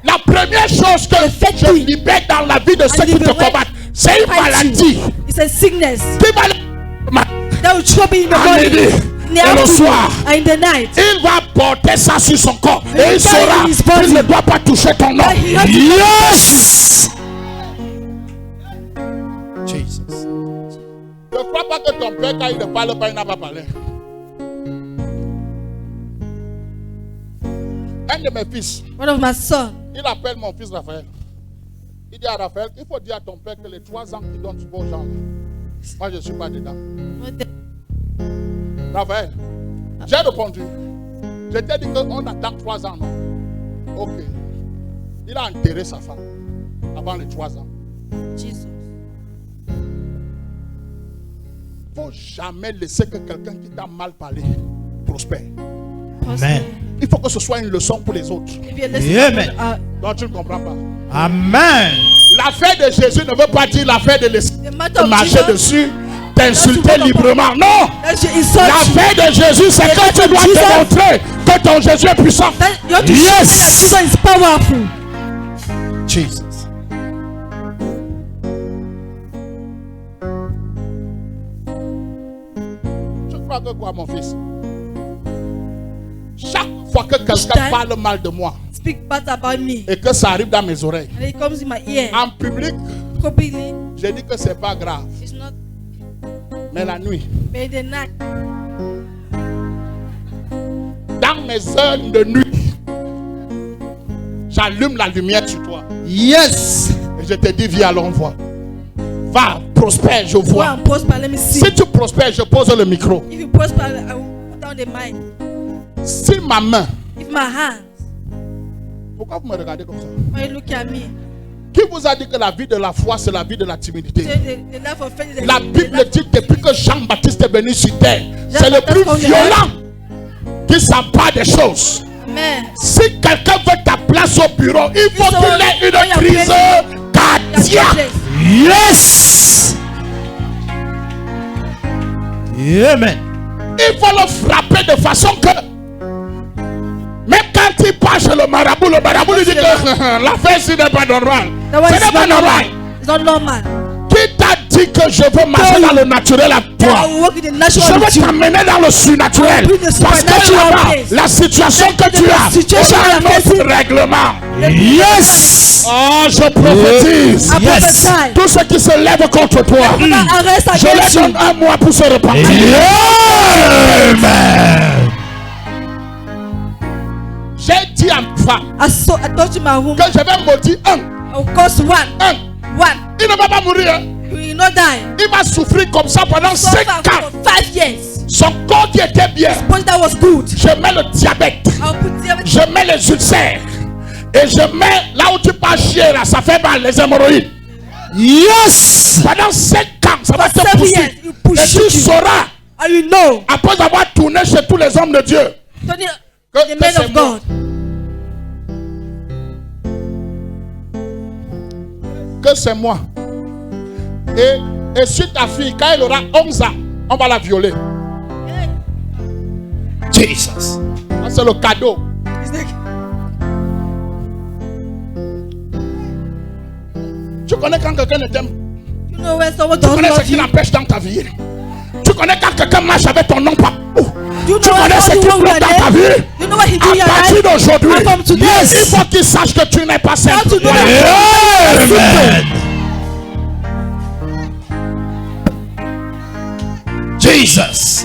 La première chose que je victory libère dans la vie de ceux qui te liberate combattent, c'est une Fight maladie you. It's a sickness qui va that will trouble you in the à morning, midi in the et le afternoon, soir. and in the night. Il va porter ça sur son corps et will il carry saura his body. qu'il ne doit pas toucher ton nom. That he has to- Yes! Jesus. Ne crois pas que ton père, quand il ne parle pas, il n'a pas parlé. Un de mes fils, One of my sons, il appelle mon fils Raphaël. Il dit à Raphaël, il faut dire à ton père que les 3 ans qu'il donne aux gens, moi je ne suis pas dedans. what the- Raphaël, j'ai répondu. Je t'ai dit qu'on attend 3 ans, non? Ok. Il a enterré sa femme avant les 3 ans. Jesus. Il ne faut jamais laisser que quelqu'un qui t'a mal parlé prospère. Amen. Il faut que ce soit une leçon pour les autres. If you listen Amen. Donc tu ne comprends pas. Amen. L'affaire de Jésus ne veut pas dire l'affaire de The matter of marcher Jesus, dessus, t'insulter librement. Non! that you insult you. L'affaire de Jésus, c'est que tu dois démontrer que ton Jésus est puissant. That you have to show that Jesus is powerful. Jesus. Tu crois que quoi, mon fils? Chaque fois que quelqu'un time- parle mal de moi Speak bad about me. et que ça arrive dans mes oreilles, And it comes in my ear. en public, Completely. je dis que c'est pas grave. It's not. Mais la nuit, But in the night. dans mes heures de nuit, j'allume la lumière sur toi. Yes. Et je te dis, viens, allons voir. Va, prospère, je Go vois. and prosper. Let me see. Si tu prospères, je pose le micro. If you prosper, I will put down the mic. Si ma main, If my hands, pourquoi vous me regardez comme ça? when you look at me, Qui vous a dit que la vie de la foi, c'est la vie de la timidité? say the life of faith is La Bible dit depuis que Jean-Baptiste est venu sur terre, c'est le plus Jean-Baptiste violent qui s'empare des choses. Amen. Si quelqu'un veut ta place au bureau, il faut So, qu'il ait when une you're crise praying, cardiaque. Yes. Amen. Il faut le frapper de façon que même quand il passe chez le marabout lui dit que l'affaire ici n'est pas normale. That one Ce is n'est pas not normal. normal. It's not normal. Qui t'a dit que je veux marcher dans le naturel à That toi? I will walk in the Je natural with veux you. t'amener dans le surnaturel. I will bring the Parce que supernatural là-bas, place. la situation que tu as, situation c'est un you are autre facing. règlement. Yes. Oh, je prophétise. I Yes. prophesy. Tous ceux qui se lèvent contre toi, Arrest je against leur you. donne un mois pour se repentir. Amen. J'ai dit à ma femme I told you my woman, que je vais maudire un. I will cause one. Il ne va pas mourir. Hein. You will not die. Il va souffrir comme ça pendant 5 Suffer ans. for 5 years. Son corps qui était bien. But that was good. Je mets le diabète. I'll put the Je mets les ulcères. Et je mets là où tu peux chier là, ça fait mal, les hémorroïdes. Yes. Pendant 5 ans, ça va For te 7 pousser. years, you push Et tu you. sauras, And you know, après avoir tourné chez tous les hommes de Dieu, Tony, que the man c'est of moi. God, Que c'est moi. Et sur ta fille, quand elle aura 11 ans, on va la violer. Jesus. Ça, c'est le cadeau. is like, Tu connais quand quelqu'un ne t'aime. you know when someone Tu doesn't connais ce love qui you. l'empêche dans ta vie. Tu connais quand quelqu'un marche avec ton nom pas. You Tu know connais ce what qui you want bloque dans ta vie. You know what he do in À your partir life. d'aujourd'hui, And from today, il faut qu'il sache que tu n'es pas simple. to know Amen. Jesus.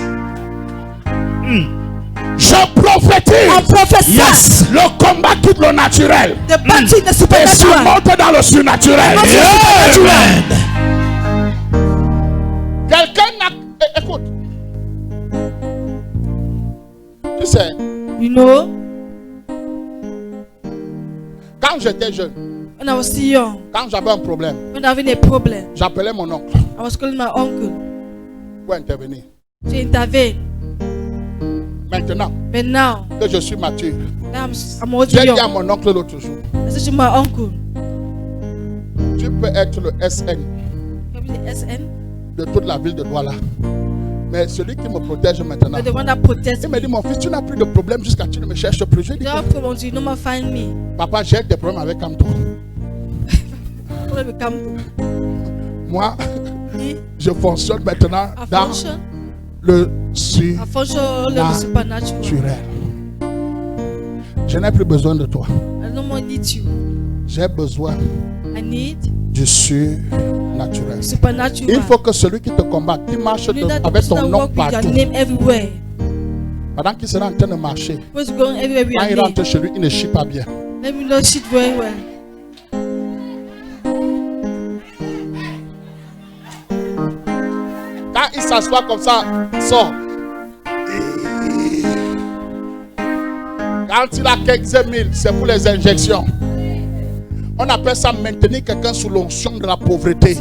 Je prophétise. I prophesy. Yes. Le combat quitte le naturel. The battle in the Et ça supernatural. monte dans le surnaturel. Amen. Quelqu'un n'a... Écoute. Tu sais, You know, quand j'étais jeune, when I was still young, quand j'avais un problème, when having a problem, j'appelais mon oncle I was calling my uncle pour intervenir. to intervene. Maintenant But now, que je suis mature, I'm already j'ai dit à young. mon oncle l'autre jour, I said to my uncle, tu peux être le SN maybe the SN, de toute la ville de Douala. Mais celui qui me protège maintenant, but the one that protects il me. me dit, mon fils, tu n'as plus de problème jusqu'à ce que tu ne me cherches plus. Je dis, You don't have problem until you know find me. papa, j'ai des problèmes avec Camto. When we come to Moi, me, je fonctionne maintenant I dans function. le I function all Nah. the supernatural. surnaturel. Je n'ai plus besoin de toi. I don't more need you. J'ai besoin I need du surnaturel. supernatural. Il faut que celui qui te combat, qui marche You need that avec person ton that nom walk with your partout, name everywhere. pendant qu'il sera en train de marcher, What's going everywhere with quand your il name? rentre chez lui, il ne chie pas bien. Let me know shit very well. Quand il s'assoit comme ça, sort. Quand il a quelques mille, c'est pour les injections. On appelle ça maintenir quelqu'un sous l'onction de la pauvreté.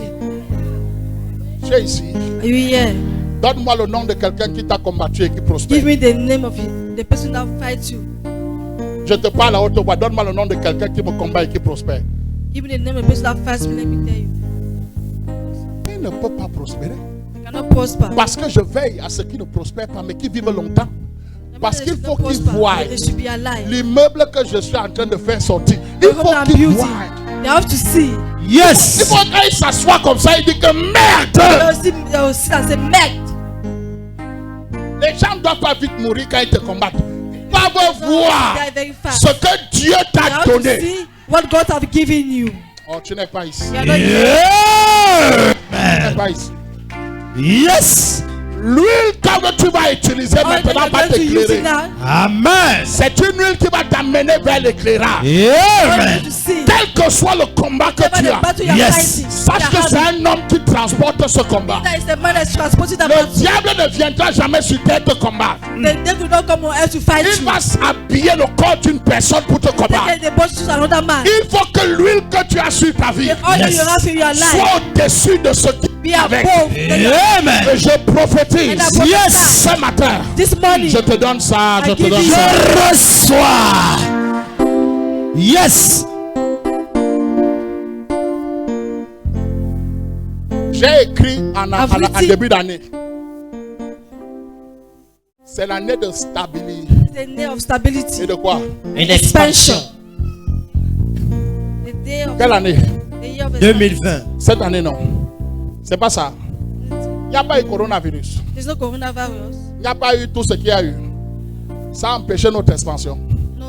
Tu es ici. You here? Donne-moi le nom de quelqu'un qui t'a combattu et qui prospère. Give me the name of the person that fights you. Je te parle à haute voix. Donne-moi le nom de quelqu'un qui me combat et qui prospère. Give me the name of the person that fights me. Let me tell you. Il ne peut pas prospérer. I cannot prosper. Parce que je veille à ceux qui ne prospèrent pas mais qui vivent longtemps. Parce qu'il faut qu'ils prosper, voient they should be alive. l'immeuble que je suis en train de faire sortir. Il They faut have qu'ils beauty. voient. They have to see. Il Yes. faut qu'il s'assoie comme ça et dit que merde. They will see and say, merde. Les gens ne doivent pas vite mourir quand ils te combattent. Ils doivent voir They are very fast. ce que Dieu You t'a have to donné. see what God have given you. Oh, tu n'es pas ici. You are not here. Tu n'es pas ici. Yes. L'huile que tu vas utiliser All that maintenant you va are going to use t'éclairer. it now. Amen. C'est une huile qui va t'amener vers l'éclairage. All you Amen. have to see. Quel que soit le combat que Whatever tu the as, battle you are Yes. fighting. sache que c'est un homme qui transporte ce combat. That is the man that's transporting that Le battle. diable ne viendra jamais sur terre te combattre. The devil will not come on earth to fight Il you. va s'habiller le corps d'une personne pour te combattre. Then the body choose another man. Il faut que l'huile que tu as sur ta vie The oil that you have in your life soit au-dessus de ce qui be est avec. above. Amen. Et je prophétise And I prophesy. Yes. ce matin. This morning, Je te donne ça, je I te give donne you- ça. Je reçois. Yes. J'ai écrit en I've written- début d'année. C'est l'année de stabilité. the day of stability, Et de quoi? Une expansion. expansion. The day of Quelle année? the year of 2020. Cette année, non. C'est pas ça. Il n'y a pas eu coronavirus. There's no coronavirus. Il n'y a pas eu tout ce qu'il y a eu. Ça a empêché notre expansion. No.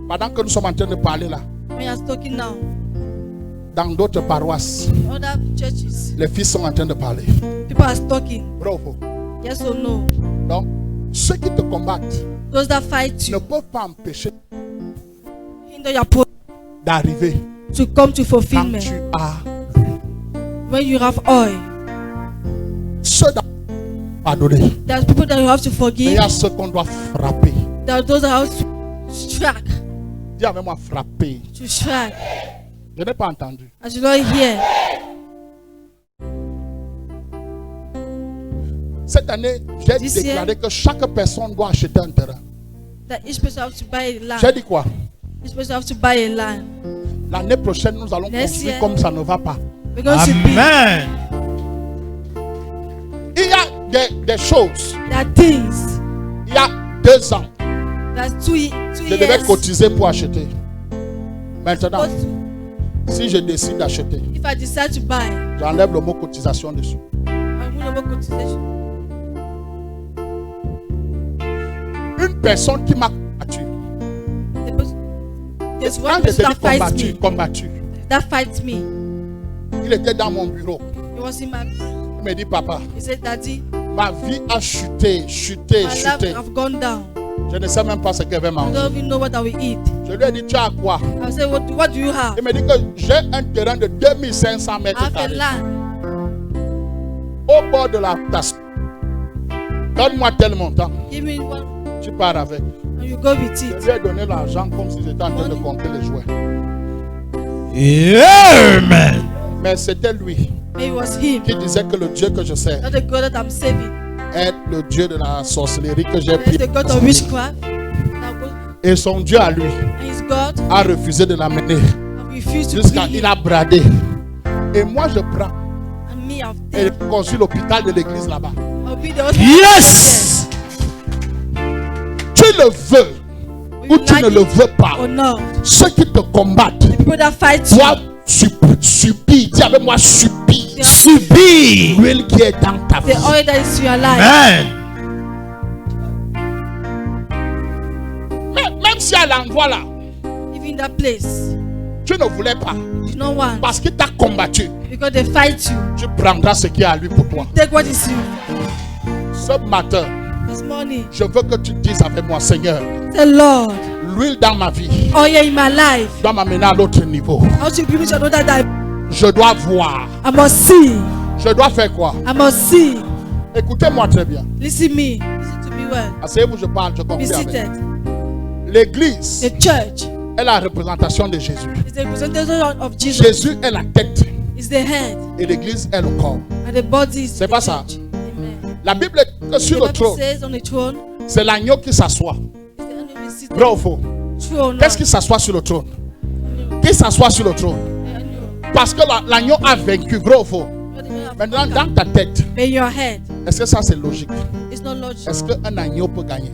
Pendant que nous sommes en train de parler là, When you're talking now, dans d'autres paroisses, other churches, les fils sont en train de parler. people are talking. Bravo. Yes or no? Donc, ceux qui te combattent Those that fight ne you, peuvent pas empêcher hinder your pro d'arriver to come to quand fulfillment. tu as When you have oil, ceux qui pardonné. there's people that you have to Mais il forgive. y a ceux qu'on doit frapper. There are those that have to strike. Dis avec moi frapper. To strike. Je n'ai pas entendu. As you don't hear. Cette année, j'ai This déclaré que chaque personne doit acheter un terrain. That each person have to buy a J'ai land. dit quoi? Each person have to buy a land. L'année prochaine, nous allons Next construire year. comme ça ne va pas. We're going to be. Amen. Il y a des choses. There are things. Il y a 2 ans, That's 2 je devais years. cotiser pour acheter. Maintenant, Supposed to- si je décide d'acheter, If I decide to buy, j'enlève le mot cotisation dessus. I will not cotisation. Une personne qui m'a combattu, The person- There's quand one je person te dis that fights me. combattu, That fights me. il était dans mon bureau. He was in my. Il me dit, papa, He said, Daddy, ma vie a chuté, chuté, my life chuté. have gone down. Je ne sais même pas ce qu'elle va I manger. don't even know what I will eat. Je lui ai dit, tu as quoi? I said, what do you have? Il me dit que j'ai un terrain de 2500 I mètres have a carrés land au bord de la tasse. Donne-moi tel montant. Give me one Tu pars avec. and you go with Je it. lui ai donné l'argent comme si j'étais en train de compter les jouets. Amen. Mais c'était lui Maybe it was him, qui disait que le Dieu que je sers not the God that I'm saving. est le Dieu de la sorcellerie que j'ai It's pris. the God of witchcraft. That goes- Et son Dieu à lui And his God a refusé de l'amener have refused to jusqu'à bring il him. a bradé. Et moi je prends And me, I've et taken. je construis l'hôpital de l'église là-bas. I'll be the hospital. Yes. Tu le veux Will ou you tu like ne le it veux pas. or not? Ceux qui te combattent The people that fight you, doivent subir. Dis avec moi subir. Subir. L'huile qui est dans ta vie. the oil that is in your life. Amen. Même si à l'endroit là, Even in that place, tu ne voulais pas. you don't want. Parce qu'il t'a combattu. Because they fight you. Tu prendras ce qui est à lui pour toi. Take what is you. Ce matin, This morning, je veux que tu dises avec moi, Seigneur, say, Lord, l'huile dans ma vie oil in my life. doit m'amener à l'autre niveau. How to bring me to another dimension. Je dois voir. I must see. Je dois faire quoi? I must see. Écoutez-moi très bien. Listen me. Listen to me well. Asseyez-vous, je parle, je Be conclue avec. seated. L'église The church est la représentation de Jésus. is the representation of Jesus. Jésus est la tête Is the head. et l'église est le corps. And the body is C'est the pas ça. church. Amen. La Bible dit que sur The le Bible trône, says on the throne, c'est l'agneau qui s'assoit. is the enemy sitting. Vrai ou faux? True or not? Qu'est-ce qui s'assoit sur le trône? Qui s'assoit sur le trône? Parce que l'agneau a vaincu. Vrai ou faux? Maintenant, dans ta tête, In your head, est-ce que ça c'est logique? it's not logical. Est-ce qu'un agneau peut gagner?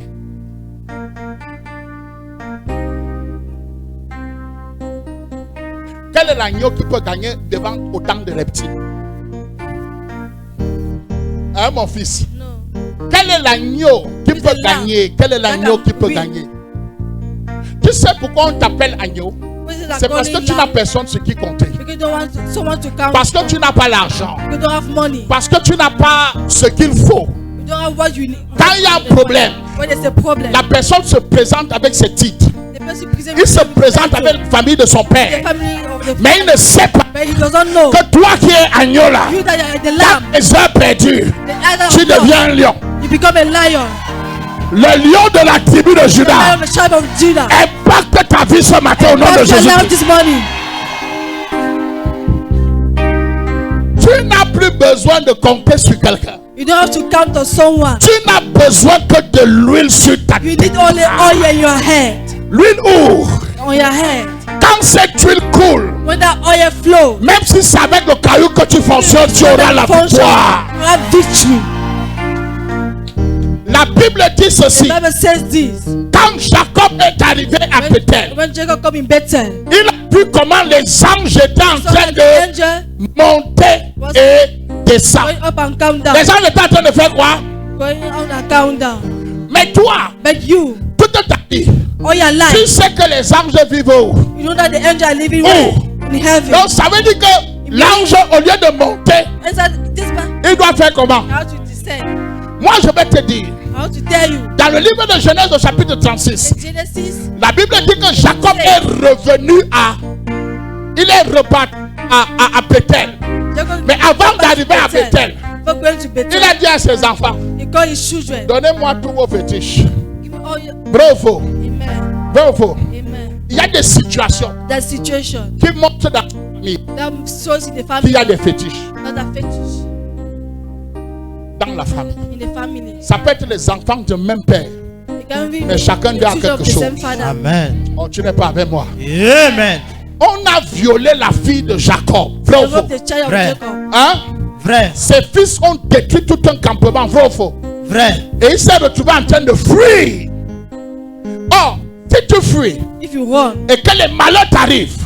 Quel est l'agneau qui peut gagner devant autant de reptiles? Hein, mon fils? No. Quel est l'agneau qui It's peut the lamb. gagner? Quel est l'agneau qui peut Oui. gagner? Tu sais pourquoi on t'appelle agneau? What is C'est parce que calling tu n'as lamb? personne sur qui compter. Because you don't want someone to count. Parce que tu n'as pas l'argent. You don't have money. Parce que tu n'as pas ce qu'il faut. You don't have what you need. Quand il y a un problème, When there's a problem, la personne se présente avec ses titres. the person presents Il se with présente the avec la famille de son the père. family of the Mais il ne sait pas but he doesn't know. que toi qui es agneau là, You that are the quand lamb, les heures perdues, the other tu of God, deviens un lion. you become a lion. Le lion de la tribu de The Judas lion of the tribe of Judah. impacte ta vie ce matin au nom de That's your life Jésus. this morning. Tu n'as plus besoin de compter sur quelqu'un. You don't have to count on someone. Tu n'as besoin que de l'huile sur ta You tête. need only oil in your head. L'huile où? On your head. Quand cette huile coule, When that oil flow, même si c'est avec le caillou que tu fonctionnes, tu auras la function, victoire. you have victory. La Bible dit ceci. The Bible says this. Quand Jacob est arrivé à Bethel, When Jacob come in Bethel, il a vu comment les anges étaient en so train that the de angel monter et descendre. going up and count down. Les anges étaient en train de faire quoi? Going on and count down. Mais toi, But you, toute ta vie, all your tu life, sais que les anges vivent où? you know that the angel are living Oh. where? In heaven. Donc ça veut dire que l'ange, au lieu de monter, And so this man, il doit faire comment? how to descend? Moi je vais te dire, How to tell you? dans le livre de Genèse au chapitre 36, In Genesis, la Bible dit que Jacob est revenu il est reparti à Bethel. Jacob Mais avant d'arriver à Bethel, before going to il Bethel, a dit à ses enfants, he called his children. donnez-moi tous vos fétiches. Give me all your, Vrai ou faux? amen, Vrai ou faux? amen. Il y a des situations That situation qui montrent dans la famille that shows in the qu'il family y a des fétiches that are fetish dans la famille. in the family. Ça peut être les enfants du même père. It can be Mais chacun the d'eux a children of quelque the chose. same father. Amen. Oh, tu n'es pas avec moi. Amen. On a violé la fille de Jacob. Vrai ou Jacob, faux? the child of Vrai. Jacob. Hein? Vrai. Ses fils ont détruit tout un campement. Vrai ou faux? Vrai. Et il s'est retrouvé en train de fuir. Oh, si tu fuis If you run, et que les malheurs t'arrivent,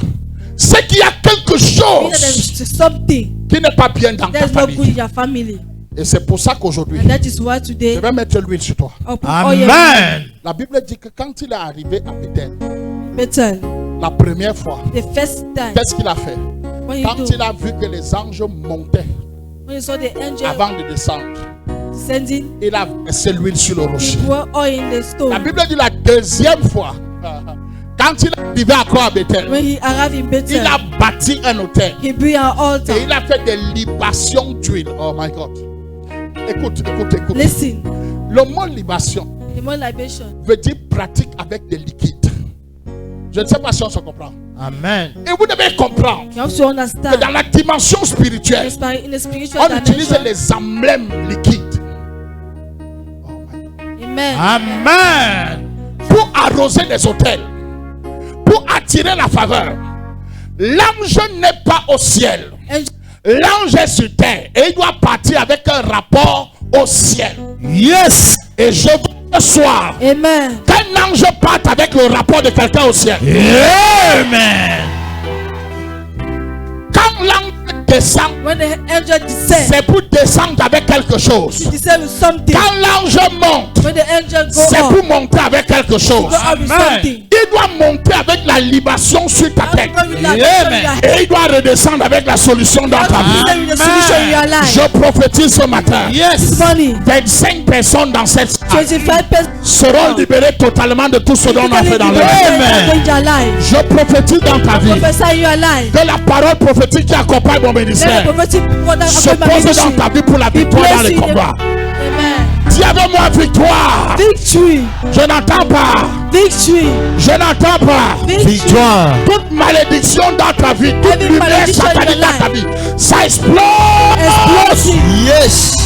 c'est qu'il y a quelque means that chose there's something qui n'est pas bien dans ta that's not good famille. in your family. Et c'est pour ça qu'aujourd'hui, And that is why je today, vais mettre l'huile sur toi. I'll put oil in Amen. La Bible dit que quand il est arrivé à Bethel, Bethel. la première fois, The first time, qu'est-ce qu'il a fait? when he Quand do, il a vu que les anges montaient when he saw the angel avant de descendre, descending, il a versé l'huile sur le he rocher. poured oil in the La stone. Bible dit la deuxième fois, quand il est arrivé à Bethel, When he arrived in il Bethel, a bâti un hôtel he built an altar. et il a fait des libations d'huile. Oh my God. Écoute. Listen, Le mot libation the more libation, veut dire pratique avec des liquides. Je ne sais pas si on se comprend. Amen. Et vous devez comprendre you have to que understand. dans la dimension spirituelle, In the spiritual on utilise dimension, les emblèmes liquides. Oh my God. amen. Amen. Pour arroser les hôtels, pour attirer la faveur. L'ange n'est pas au ciel. Angel L'ange est sur terre et il doit partir avec un rapport au ciel. Yes. Et je veux ce soir Amen. qu'un ange parte avec le rapport de quelqu'un au ciel. Amen. Quand l'ange descend, When the angel descends, c'est pour descendre avec quelque he chose. descends with something. Quand l'ange monte, When the angel c'est go pour up, monter avec quelque chose. go up with Amen. something. Il doit monter avec la libation sur ta tête. Go with libation in your head. Et il doit redescendre avec la solution dans ta vie. Descend with the solution in your life. Je prophétise ce matin. This Yes. morning, 25 personnes dans cette salle 25 persons seront libérées totalement de tout ce dont on a fait dans leur vie. in your life. Je prophétise dans ta vie Prophesy in your life. que la parole prophétique qui accompagne mon Let the ministère prophetic word that se accompany my pose dans ministry ta vie pour la be victoire dans placed les in the- combats. Amen. Dis avec moi victoire. Victory. Je n'entends pas. Victory. Je n'entends pas. Victoire. Toute malédiction dans ta vie, toute Every lumière malediction in satanique your dans ta life. vie, ça explose. Explosive. Yes.